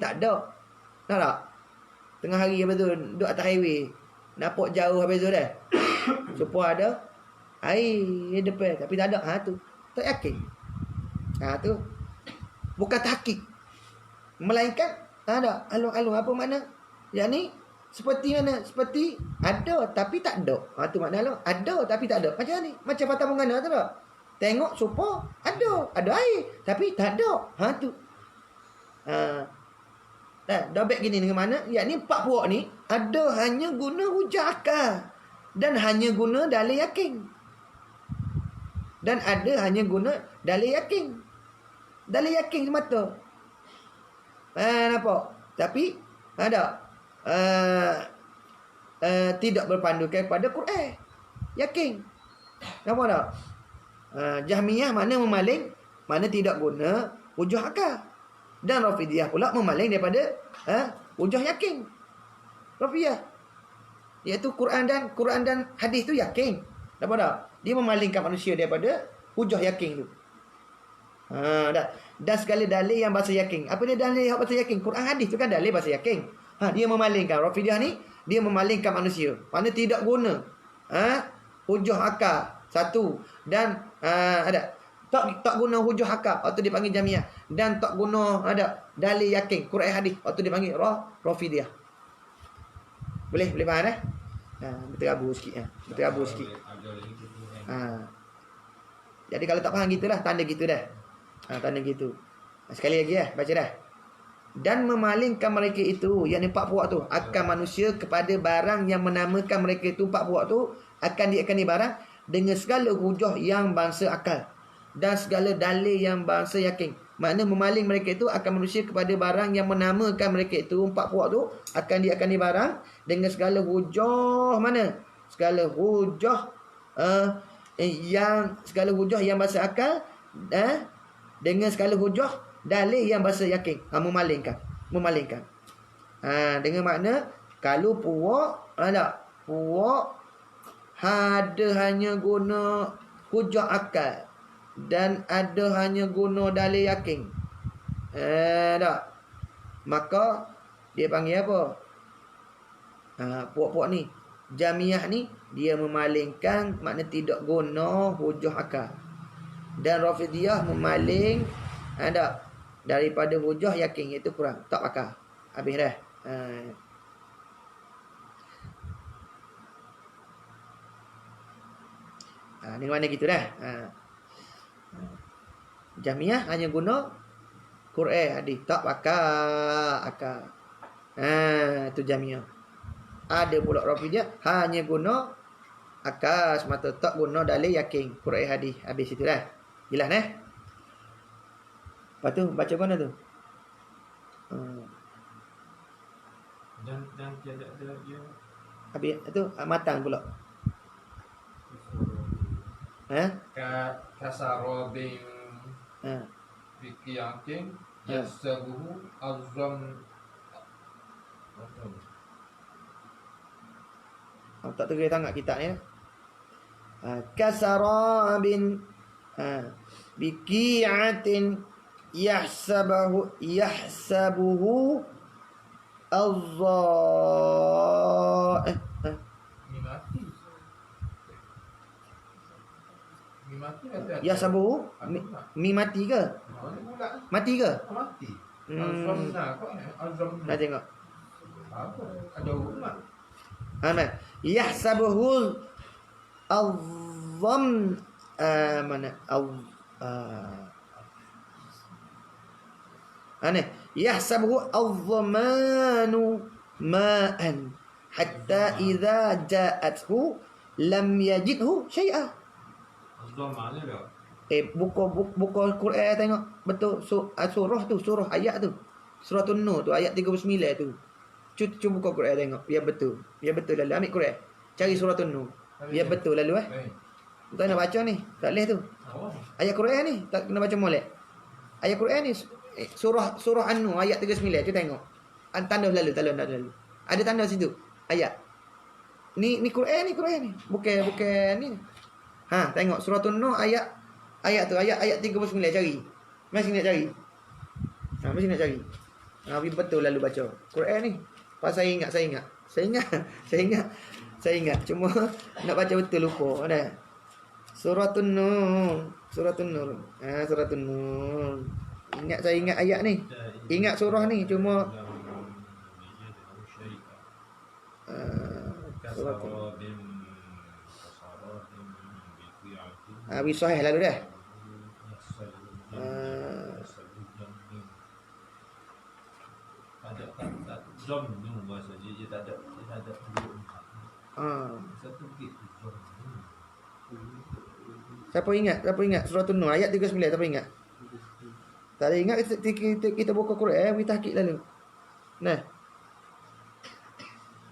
Tak ada. Tak tak? Tengah hari apa tu, duduk atas highway, nampak jauh habis tu dah. Supaya ada air depan, tapi tak ada. Tu tak yakin. Tu bukan tahqiq, melainkan ada alung-alung. Apa makna? Yang ni seperti mana? Seperti ada tapi tak ada. Tu makna alung. Ada tapi tak ada. Macam ni, macam Fata Morgana tu tak? Tengok supaya ada air tapi tak ada. Tu. Dah baik gini dengan mana? Yakni empat puak ni ada hanya guna hujah akal dan hanya guna dalil yakin. Dan ada hanya guna dalil yakin. Dalil yakin semata. Nampak? Tapi tidak berpandukan pada Quran. Yakin. Nampak tak? Jahmiyah mana memaling, mana tidak guna hujah akal. Dan Rafidiyah pula memaling daripada hujah yakin. Rafidiyah, iaitu Quran dan hadis tu yakin. Nampak tak? Dia memalingkan manusia daripada hujah yakin tu. Dan segala dalil yang bahasa yakin. Apa dia dalil yang bahasa yakin? Quran hadis tu kan dalil bahasa yakin. Dia memalingkan. Rafidiyah ni dia memalingkan manusia. Mana tidak guna hujah akal. Satu. Dan tak guna hujah akal, atau dipanggil Jahmiyah. Dan tak guna dalil yakin, Quran hadis, atau dipanggil Rafidiyah. Boleh faham berterabur sikit. Jadi kalau tak faham gitulah, tanda gitu dah. Tanda gitu. Sekali lagi baca dah. Dan memalingkan mereka itu, yakni empat puak tu, akan manusia kepada barang yang menamakan mereka itu. Empat puak tu akan di barang dengan segala hujah yang bangsa akal dan segala dalil yang bangsa yakin. Makna memaling mereka itu akan manusia kepada barang yang menamakan mereka itu. Empat puak tu akan di barang dengan segala hujah. Mana? Segala hujah segala hujah yang bahasa akal dengan segala hujah dalil yang bahasa yakin. Memalingkan. Dengan makna kalau puak puak ada hanya guna hujah akal dan ada hanya guna dalil yakin, maka dia panggil apa? Puak-puak ni, Jahmiyah ni, dia memalingkan, makna tidak guna hujah akal. Dan Rafidiyah memaling daripada hujah yakin, iaitu Quran, tak akal. Habis dah. Ni mana gitu dah. Jahmiyah hanya guna Quran hadis, tak pakai akal. Tu Jahmiyah. Ada pula Rafidiyah hanya guna akal semata, tak guna dalil yakin, Quran hadis. Habis itu dah. Jelas Lepas tu baca mana tu? Dan tiada ada dia Habis itu matang pula. Kasarobin Ha. bikiyatin yasabuhu azam. Tak terkira sangat kitab ni. Kasarabin biqi'atin yahsabuhu yahsabuhu mi mati ke? Mati ke? Mati. Nak tengok. Ada umat. Yahsabuhu al-dham mana yahsabuhu al-dhamanu ma'an hatta idza ja'athu lam yajidhu syai'a. Azam mana dah? Buku Quran tengok betul surah tu, surah ayat tu. Surah An-Nur tu ayat 39 tu. Cuba buka Quran tengok. Biar betul. Biar betul lalu ambil Quran. Cari surah An-Nur. Biar betul lalu Tak nak baca ni. Tak boleh tu. Ayat Quran ni tak kena baca molek. Ayat Quran ni surah An-Nur ayat 39 tu tengok. Tanda lalu. Ada tanda situ. Ayat. Ni Quran ni. Bukan ni. Tengok surah An-Nur ayat tu ayat 39 cari. Mesti nak cari. Mesti nak cari. Habis betul lalu baca Quran ni. Pas saya ingat. Cuma nak baca betul lupa dah. Surah An-Nur. Surah An-Nur. Saya ingat ayat ni. Ingat surah ni cuma surah Habis sahih lalu dah. Tak zam ni bahasa dia tak ada satu gitu zam. Siapa ingat surah An-Nur ayat 39 siapa ingat? Tak ada ingat kita buka Quran kita tahqiq lalu. Nah.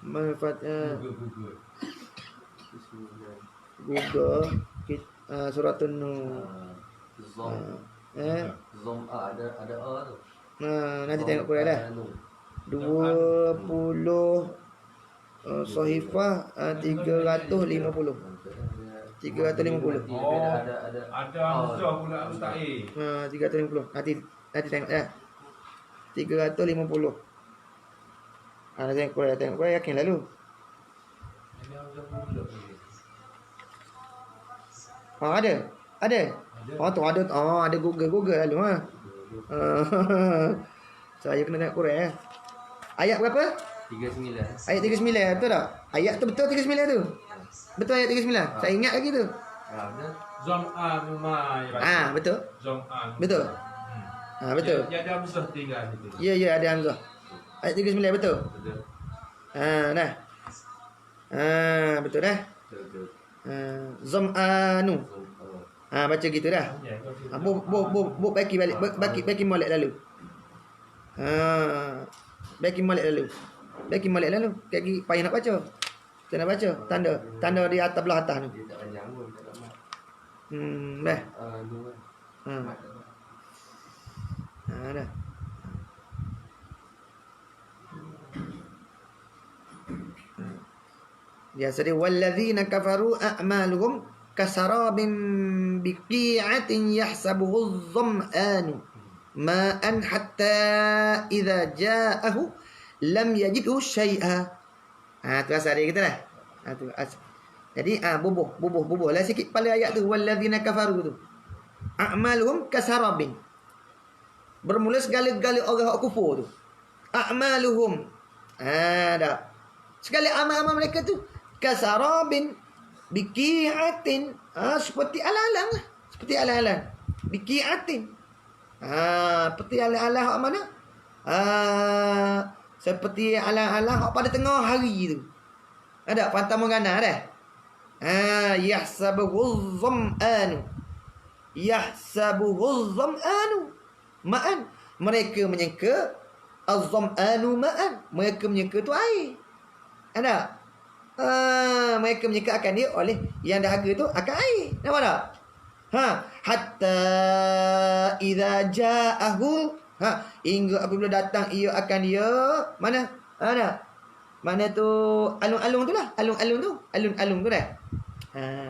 Manfaat Google surah An-Nur. Zom ada A tu. Nanti tengok Quran dah. 20 Sahifah 350. 350. Ada Hamzah pula mustahil. 350. Nanti tengok dah. 350. Nanti tengok Quran yakin lalu. Ada. Tu ada. Ada Google lalu Saya kena tengok Quran. Ayat berapa? 39. Ayat 39 betul tak? Ayat tu betul 39 tu. Betul ayat 39. Saya ingat lagi tu. Zam'an mai. Betul. Zam'an. Betul. Betul. Ya ada Hamzah tinggal situ. Ya ada Hamzah. Ayat 39 betul. Betul. Nah. Betul dah. Betul. Zam'anu. Baca gitu dah. Bu bagi balik. Bagi molek lalu. Bagi molek lalu. Lagi payah nak baca. Kita nak baca tanda di atas belah atas tu. Dia tak panjang pun, tak mat. Dah. Dua. Dah. Biasa dia walladzina kafaru a'maluhum kasarabin biqi'atin yahsabuhu adh-dham'anu ma'an hatta idza ja'ahu lam yajidhu syai'a. Tu asal dia kata dah. Tu asal. Jadi bubuh lah sikit pada ayat tu walladzina kafaru tu. A'maluhum kasarabin. Bermula segala-gala orang hak kufur tu. A'maluhum. Dah. Segala amal-amal mereka tu kasarabin biqi'atin. Seperti alang-alang lah. Seperti alang-alang. Biqi'atin. Seperti alang-alang hak mana? Seperti alang-alang hak pada tengah hari tu. Ada Fata Morgana dah. Yahsabuhu dham'anu. Yahsabuhu dham'anu ma'an. Mereka menyangka az-dham'anu ma'an. Mereka menyangka tu air. Ada? Mereka menyekakan dia oleh yang dahaga tu akan air. Nampak tak? Hatta idza ja'ahu, hingga apabila datang ia akan dia mana? Mana tu alung-alung tu lah. Alung-alung tu. Alung-alung tu dah.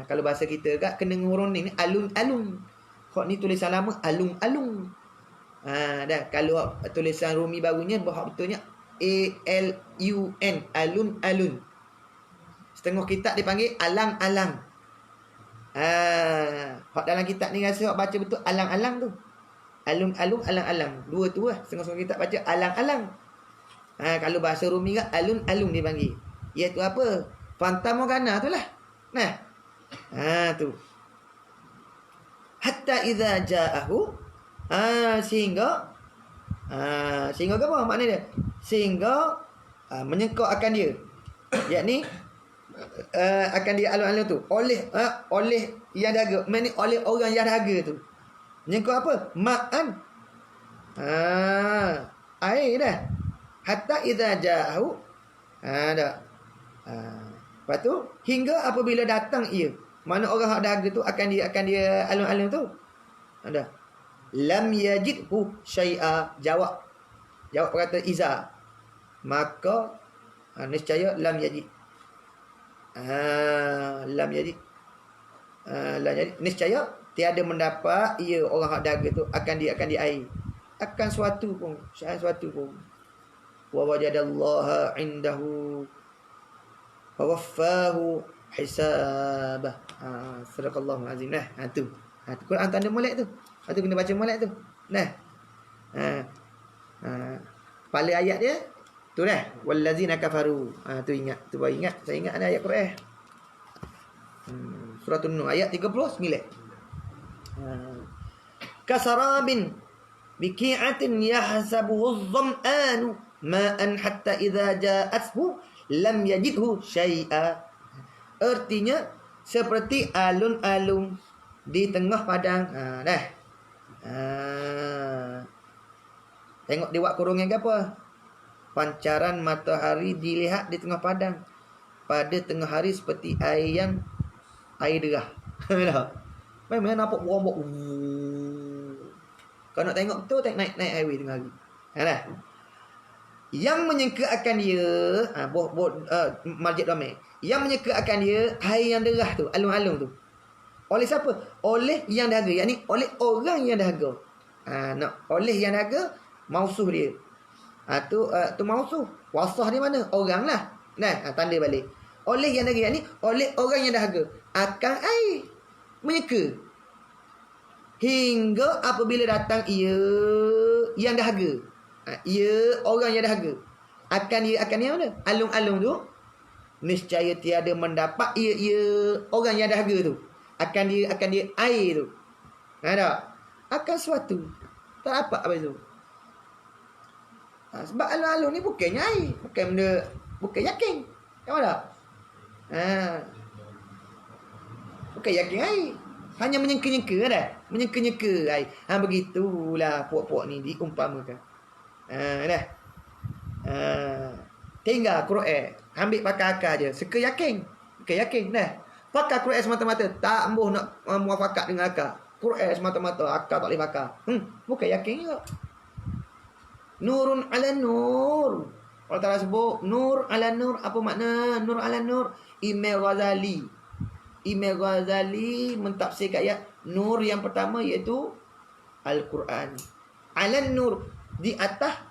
Kalau bahasa kita kat kena ngurung ni alung-alung. Kok ni tulisan lama alung-alung. Dah kalau tulisan Rumi barunya bahasa betulnya ALUN, alun-alun. Setengah kitab dipanggil alang-alang. Hak dalam kitab ni rasa hak baca betul alang-alang tu. Alung-alung, alang-alang. Dua tu lah. Setengah-setengah kitab baca alang-alang. Kalau bahasa Rumi kan alun-alung dipanggil. Iaitu apa? Fanta Morgana tu lah. Nah. Tu. Hatta idza ja'ahu, sehingga apa makna dia? Sehingga menyengkau akan dia. Yakni akan dia alun-alun tu oleh yang dahaga, maknanya oleh orang yang dahaga tu. Menyengkau apa? Ma'an. Air dah. Hatta idza ja'ahu. Dah. Lepas tu hingga apabila datang ia. Mana orang hak dahaga tu akan dia alun-alun tu. Ada. Lam yajidhu syai'a. Jawab perkata iza. Maka niscaya lam yajid. Lam yajid. Niscaya tiada mendapat ia orang hak dahaga tu akan dia air. Akan suatu pun. Wa wajadallaha indahu fawaffahu hisabah. Sadaqallahul azim. Tu Quran tanda molek tu. Lepas tu kena baca molek tu. Kepala ayat dia tu dah. Wallazina kafaru. Tu ingat. Tu baru ingat. Saya ingat ada ayat Quran. Surah An-Nur ayat 39. Kasarabin biqi'atin yahsabuhu adh-dham'anu ma'an hatta idza ja'athu lam yajidhu syai'a. Artinya seperti alun-alun di tengah padang. Tengok dia buat kurungan ke apa? Pancaran matahari dilihat di tengah padang. Pada tengah hari seperti air derah. Memang nampak bombok. Kalau nak tengok betul, naik highway tengah hari. Yang menyangka akan dia marjat domik. Yang menyangka akan dia air yang derah tu, alung-alung tu. Oleh siapa? Oleh yang dahaga. Yakni oleh orang yang dahaga. Oleh yang dahaga, mausuh dia. Tu mausuh. Wasah dia mana? Orang lah. Tanda balik. Oleh yang dahaga. Yakni oleh orang yang dahaga. Akan air. Menyeka. Hingga apabila datang ia yang dahaga. Ia orang yang dahaga. Akan dia mana? Alung-alung tu. Niscaya tiada mendapat ia orang yang dahaga tu. Akan dia air tu. Tak? Akan suatu. Tak dapat apa tu. Sebab alung-alung ni bukannya air. Bukan yakin. Tahu tak? Bukan yakin air. Hanya menyengka-nyengka dah. Menyengka-nyengka air. Begitulah puak-puak ni diumpamakan. Dah. Tinggal Quran. Ambil pakai akal je. Suka yakin. Bukan yakin dah. Pakai Quran semata-mata. Tak ambuh nak muafakat dengan akal. Quran semata-mata. Akal tak boleh pakai. Bukan yakin juga. Nurun ala nur. Allah Ta'ala sebut nur ala nur. Apa makna nur ala nur? Imam Ghazali mentafsirkan ayat nur yang pertama iaitu Al-Quran. Ala nur. Di atas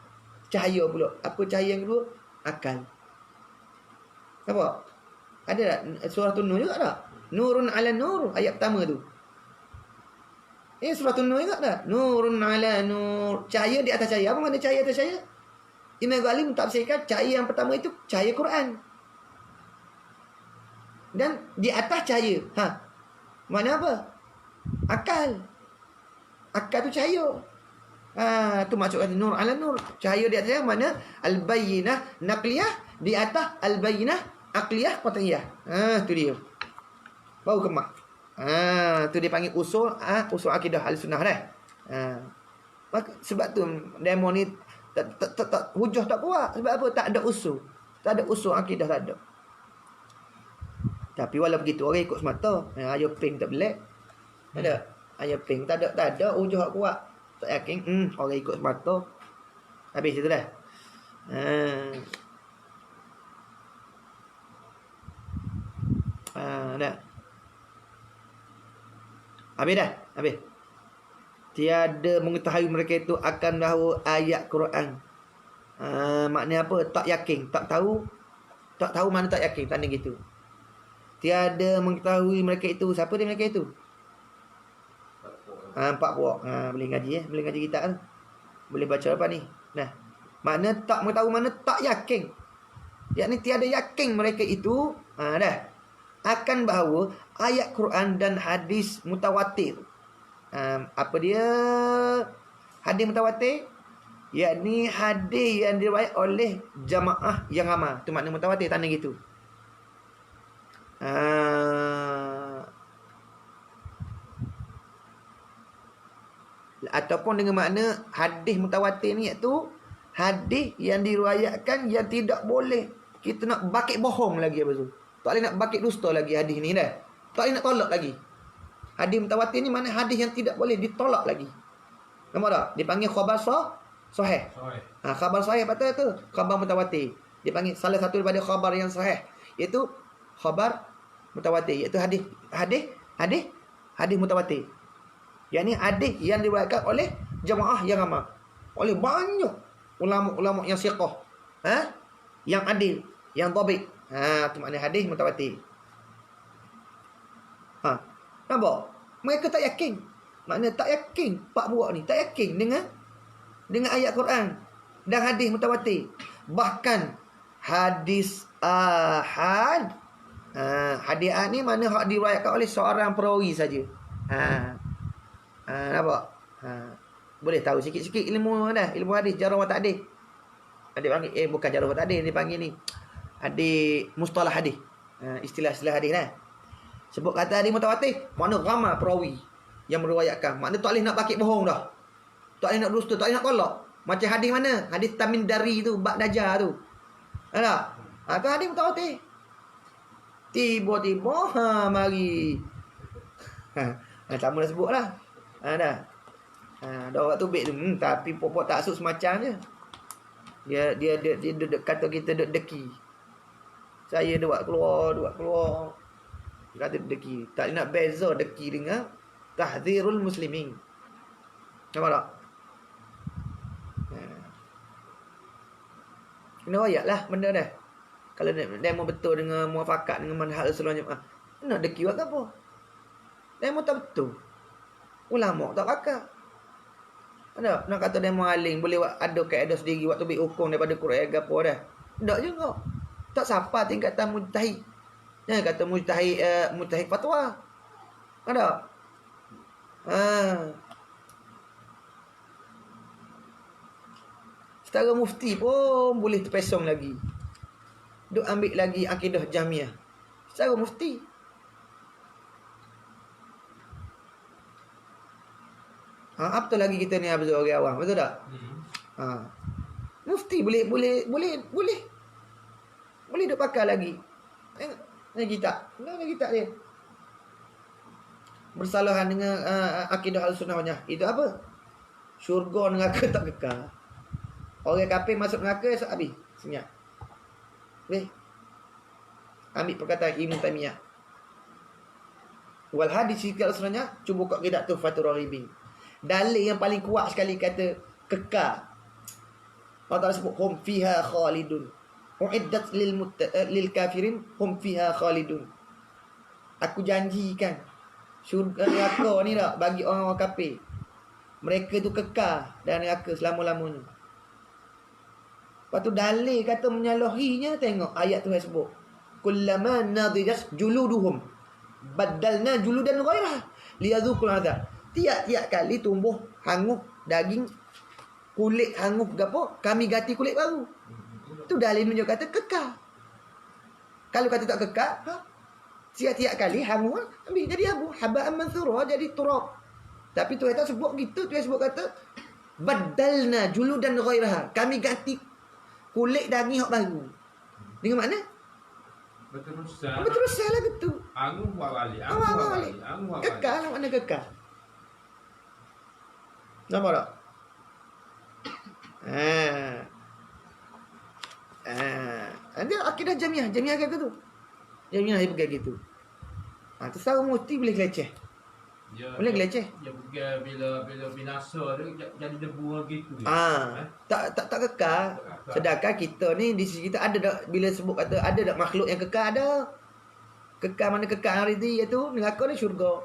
cahaya pula. Apa cahaya yang kedua? Akal. Nampak? Ada tak? Surah An-Nur juga tak? Nurun ala nur. Ayat pertama tu. Surah An-Nur juga tak? Nurun ala nur. Cahaya di atas cahaya. Apa makna cahaya atas cahaya? Imam Ghazali mentafsirkan cahaya yang pertama itu cahaya Quran. Dan di atas cahaya. Mana apa? Akal. Akal tu cahaya. Tu maksud kata nur ala nur. Cahaya di atas cahaya mana? Al-bayyinah naqliyah. Di atas al-bayyinah aqliyah qat'iyah. Tu dia. Baru kemah. Tu dia panggil usul akidah Ahlussunnah dah. Sebab tu demo ni hujah tak kuat. Sebab apa? Tak ada usul. Tak ada usul akidah, tak ada. Tapi walau begitu orang ikut semata. Ayah ping tak belak. Ada. Ayah ping tak ada ujuh hak kuat. Tak yakin. Orang ikut semata. Habis itu dah. Dah. Habis dah. Habis. Tiada mengetahui mereka itu akan bahawa ayat Quran. Maknanya apa? Tak yakin. Tak tahu mana tak yakin. Tanda gitu. Tiada mengetahui mereka itu. Siapa dia mereka itu? 4 puak. Boleh ngaji boleh ngaji kitab tu. Boleh baca apa ni? Nah. Makna tak mengetahui, mana tak yakin. Yakni tiada yakin mereka itu dah akan bahawa ayat Quran dan hadis mutawatir. Apa dia hadis mutawatir? Yakni hadis yang diriwayat oleh jamaah yang ramai. Itu makna mutawatir, tanda gitu. Ataupun dengan makna hadis mutawatir ni, iaitu hadis yang diriwayatkan yang tidak boleh kita nak bakit bohong lagi apa tu. Tak boleh nak bakit dusta lagi hadis ni dah. Tak boleh nak tolak lagi. Hadis mutawatir ni mana hadis yang tidak boleh ditolak lagi. Nampak tak? Dipanggil khabar sahih. Khabar sahih betul tu. Khabar mutawatir. Dipanggil salah satu daripada khabar yang sahih, iaitu khabar mutawatir, iaitu hadis mutawatir. Yang ni hadis yang diriwayatkan oleh jamaah yang ramai, oleh banyak ulama-ulama yang siqah, yang adil, yang dhabit. Tu makna hadis mutawatir. Nampak? Mereka tak yakin. Makna tak yakin 4 buah ni, tak yakin dengan ayat Quran dan hadis mutawatir. Bahkan hadis ahad. Hadis ahad ni mana hak diriwayatkan oleh seorang perawi saja. Nampak? Boleh tahu sikit-sikit ilmu dah, ilmu hadis, jarah wa ta'dil. Adik panggil bukan jarah wa ta'dil, dia panggil ni hadis mustalah hadis. Istilah-istilah hadis lah. Sebut kata hadis mutawatir, makna ramai perawi yang meriwayatkan. Makna tak boleh nak bakit bohong dah. Tak boleh nak dusta, tak boleh nak tolak. Macam hadis mana? Hadis Tamin Dari tu, bab Dajjal tu. Ada? Tu hadis mutawatir. Tiba-tiba mari. Tak mahu nak sebut lah. Dah. Dah orang tu baik tu. Tapi pokok tak asuk semacam je. Dia kata kita deki. Saya buat keluar. Dia kata deki. Tak nak beza deki dengan tahdzirul muslimin. Nampak tak? Kena ayat lah benda dah. Kalau demo betul dengan muafakat dengan manhaj Rasulullah, nak deki buat apa? Demo tak betul. Ulama tak pakat. Ada nak kata demo aling boleh ada kaedah sendiri waktu ambil hukum daripada Quran ke apa dah. Tak juga. Tak siapa tingkatan mujtahid. Jangan kata mujtahid fatwa. Ada. Setara mufti pun boleh terpesong lagi. Duk ambil lagi akidah Jahmiyah. Setara mufti. Apa lagi kita ni abzal orang awam, betul tak? Mufti boleh duk pakai lagi. Tengok ni kitab dia. Bersalahan dengan akidah Ahlussunnah wal Jamaah. Itu apa? Syurga neraka tak kekal. Orang kafir masuk neraka esok habis. Senyap. Boleh? Ambil perkataan Ibn Taimiyah. Wal hadis sikal Ahlussunnah cuba buka kitab Tuhfatur Raghibin. Dalil yang paling kuat sekali kata kekal. Allah Ta'ala sebut hum fiha khalidun. Uiddat lil kafirin hum fiha khalidun. Aku janjikan syurga neraka ni tak bagi orang-orang kafir. Mereka tu kekal dalam neraka selama-lamanya. Lepas tu dalil kata menyalahinya, tengok ayat tu yang sebut. Kullama nadijas juluduhum badalna juludan ghairah liyadzuqul azab. Tiap-tiap kali tumbuh hangus daging, kulit hangus gapo, kami ganti kulit baru. Tu dalil menunjuk kata kekal. Kalau kata tak kekal, tiap-tiap kali hangus ambil jadi abu, haba'an mansura, jadi turab. Tapi tu kata sebut gitu, tu sebut kata badalna juludan ghairah. Kami ganti kulit daging hak baru. Dengan makna Berterusan. Berterusan lah gitu. Angun buat balik. Angun buat balik. Angun buat balik. Kekal lah, mana kekal. Nampak tak? Ada akidah Jamiah. Jamiah kata tu. Jamiah dia pegang gitu. Tu secara mufti boleh leceh. Ya, Boleh leceh. Ya bukan bila binasa dia jadi debu gitu. Tak kekal. Sedangkan kita ni di sisi kita ada tak, bila sebut kata ada tak makhluk yang kekal, ada. Kekal mana kekal hari ni, iaitu neraka ni syurga.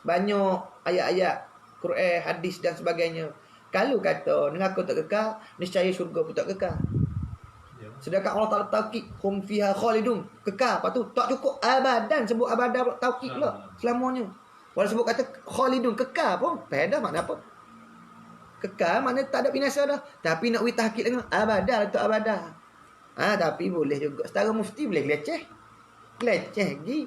Banyak ayat-ayat Quran, hadis dan sebagainya. Kalau kata neraka tak kekal, niscaya syurga pun tak kekal. Ya. Sedangkan Allah Taala taukid hum fiha khalidun, kekal. Lepas tu tak cukup abadan, sebut abadan taukid pula selamanya. Walau sebut kata khalidun, kekal pun tak ada makna apa. Kekal makna tak ada binasa dah. Tapi nak wi tahqiq lagi abadan atau abadah. Tapi boleh juga setara mufti boleh leceh. Leceh lagi.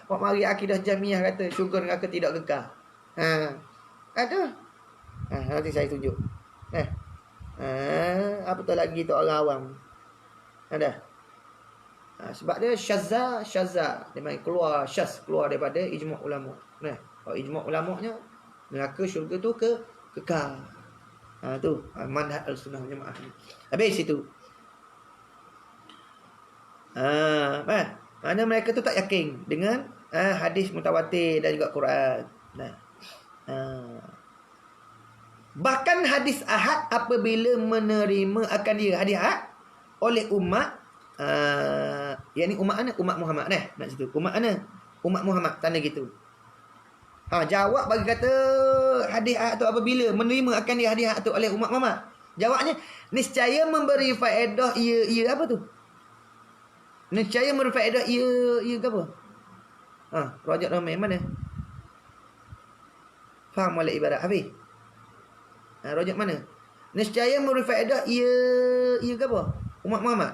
Pak mari akidah Jamiah kata syurga neraka tidak kekal. Ada. Nanti saya tunjuk. Apa tu lagi tu orang awam. Ada. Sebab dia syazza. Dia main keluar daripada ijma' ulama. Kalau ijma' ulama'nya neraka syurga tu kekal. Tu manhaj al-sunnah wal jamaah. Habis itu. Mana mereka tu tak yakin dengan hadis mutawatir dan juga Quran. Bahkan hadis ahad apabila menerima akan dia hadis ahad oleh umat, yakni umat mana? Umat Muhammad nak situ. Umat mana? Umat Muhammad, tanda gitu. Jawab bagi kata hadis ahad tu apabila menerima akan dia hadis ahad tu oleh umat Muhammad. Jawabnya niscaya memberi faedah ia apa tu? Niscaya memberi faedah ia ke apa? Rajak ramai mana? Faham oleh ibarat habis? Rajak mana? Niscaya memberi faedah ia ke apa? Umat Muhammad.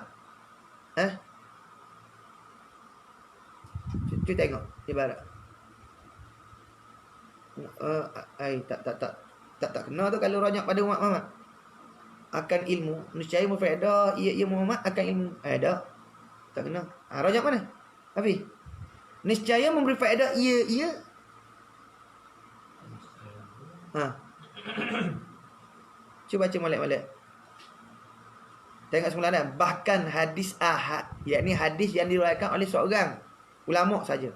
Cuba tengok ibarat. Tak kena tu kalau rajak pada umat Muhammad. Akan ilmu, niscaya memberi faedah ia Muhammad akan ilmu. Tak. Tak kena. Rajak mana? Habis. Niscaya memberi faedah ia. Cuba baca molek-molek. Tengok semula dah. Bahkan hadis ahad, yakni hadis yang diriwayatkan oleh seorang ulama saja.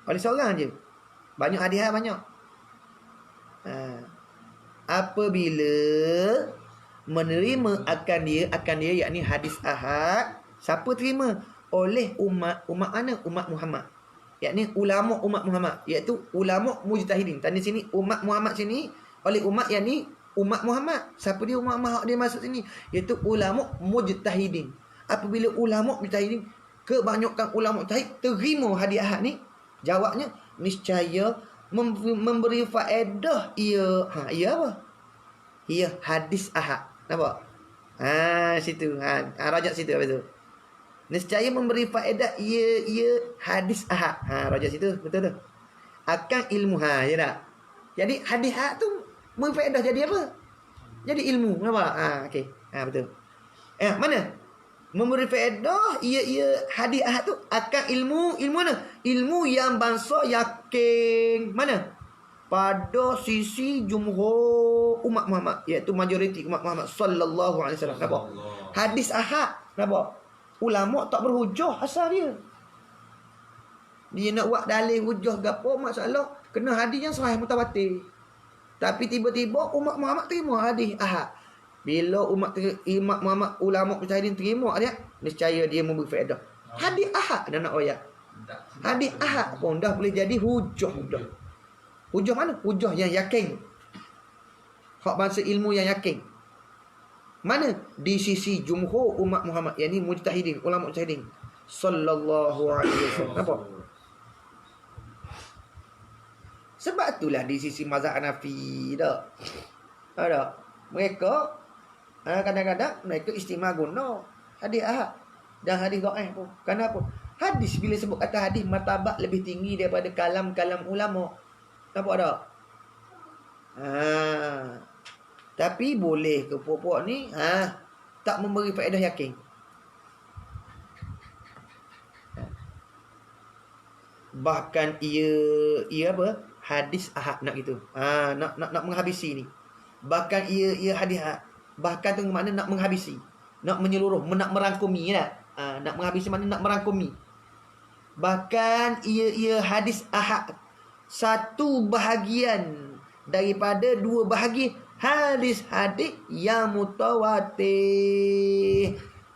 Oleh seorang aja. Banyak hadis banyak. Apabila menerima akan dia yakni hadis ahad, siapa terima? Oleh umat mana? Umat Muhammad. Yakni ulama umat Muhammad, iaitu ulama mujtahidin. Tanda sini umat Muhammad sini oleh umat yakni umat Muhammad. Siapa dia umat Muhammad dia masuk sini? Iaitu ulama mujtahidin. Apabila ulama mujtahidin, kebanyakan ulama mujtahid terima hadis ahad ni, jawabnya niscaya memberi faedah ia apa? Ia hadis ahad. Nampak? Situ. Rajak situ apa tu? Niscaya memberi faedah ia hadis ahad. Rajak situ, betul tu. Akan ilmu ya tak? Jadi hadis ahad tu memberi faedah jadi apa? Jadi ilmu. Nampak? Okey. Betul. Mana? Memberi faedah ia hadis ahad tu akan ilmu mana? Ilmu yang bangsa yakin. Mana? Pada sisi jumhur umat Muhammad, iaitu majoriti umat Muhammad sallallahu alaihi wasallam. Nampak? Hadis ahad. Nampak? Ulama tak berhujah asal dia. Dia nak buat dalil hujah gapo masalah kena hadis yang sahih mutawatir. Tapi tiba-tiba umat Muhammad terima hadis ahad. Bila umat Muhammad ulama mujtahidin terima dia, niscaya dia memberi faedah. Hadis ahad dan nak ayat. Hadis ahad pun dah boleh jadi hujah dah. Hujah mana? Hujah yang yakin. Hak bangsa ilmu yang yakin. Mana? Di sisi jumhur umat Muhammad, yakni mujtahidin, ulama mujtahidin sallallahu alaihi wasallam. Nampak? Sebab itulah di sisi mazhab Hanafi dak. Ada. Mereka kadang-kadang mereka istimewa guna hadis ahad dan hadis dhaif pun. Kenapa? Hadis bila sebut kata hadis martabat lebih tinggi daripada kalam-kalam ulama. Nampak tak? Tapi boleh ke puak-puak ni tak memberi faedah yakin. bahkan ia apa? Hadis ahad nak gitu. Nak menghabisi ni. Bahkan ia hadis ahad. Bahkan tu makna nak menghabisi. Nak menyeluruh, nak merangkumi lah. Nak menghabisi makna nak merangkumi. Bahkan ia hadis ahad. Satu bahagian daripada dua bahagi hadis-hadis yang mutawatir.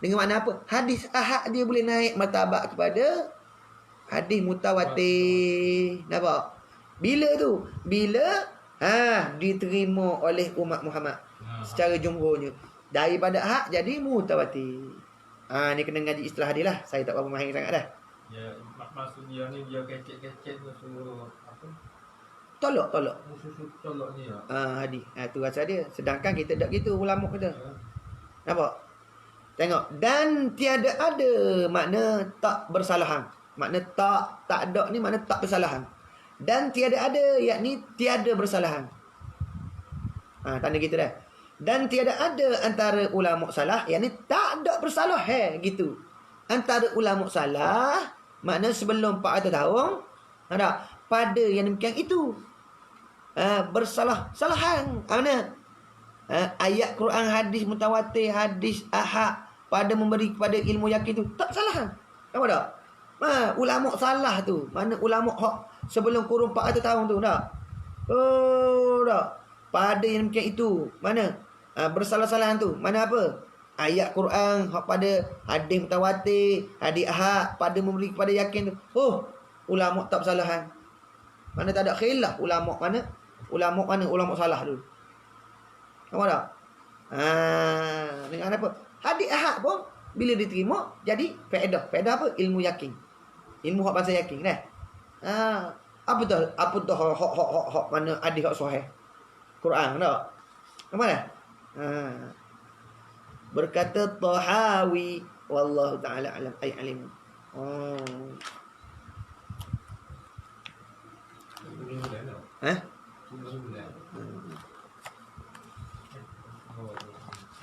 Dengan makna apa? Hadis ahad dia boleh naik martabat kepada hadis mutawatir. Nampak? Bila tu? Bila diterima oleh umat Muhammad secara jumhurnya. Daripada ahad jadi mutawatir. Ni kena ngaji istilah dia lah. Saya tak berapa mahir sangat dah. Ya, maksud dia ni dia kecek-kecek tu apa? Tolak. Susu tolak ni ya. Hadis. Tu rasa dia. Sedangkan kita tak gitu ulama kita. Nampak? Tengok. Dan tiada ada makna tak bersalahan. Makna tak ada ni makna tak bersalahan. Dan tiada ada yakni tiada bersalahan. Tanda kita dah. Dan tiada ada antara ulama salah yakni tak ada bersalah gitu. Antara ulama salah makna sebelum 400 tahun ada pada yang demikian itu bersalah-salahan. Mana? Ayat Quran, hadis mutawatir, hadis ahad pada memberi kepada ilmu yakin tu tak salah. Nampak tak? Ulama salah tu. Mana ulama hak sebelum kurun 400 tahun tu tak? Tak. Pada yang demikian itu. Mana? Bersalah-salahan tu. Mana apa? Ayat Quran hak pada hadis mutawatir, hadis ahad pada memberi kepada yakin tu. Ulama tak bersalahan. Mana tak ada khilaf ulama mana? Ulama salah dulu. Nampak tak? Dengan apa? Hadis ahad pun bila diterima jadi faedah. Faedah apa? Ilmu yakin. Ilmu hak bangsa yakin dah. Apa tu hak mana hadis hak sahih? Quran tak? Nampak dah? Berkata Tahawi wallahu taala alam ay alim.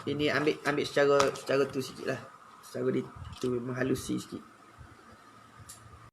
Ini ambil secara tu sikit lah. Secara tu menghalusi sikit.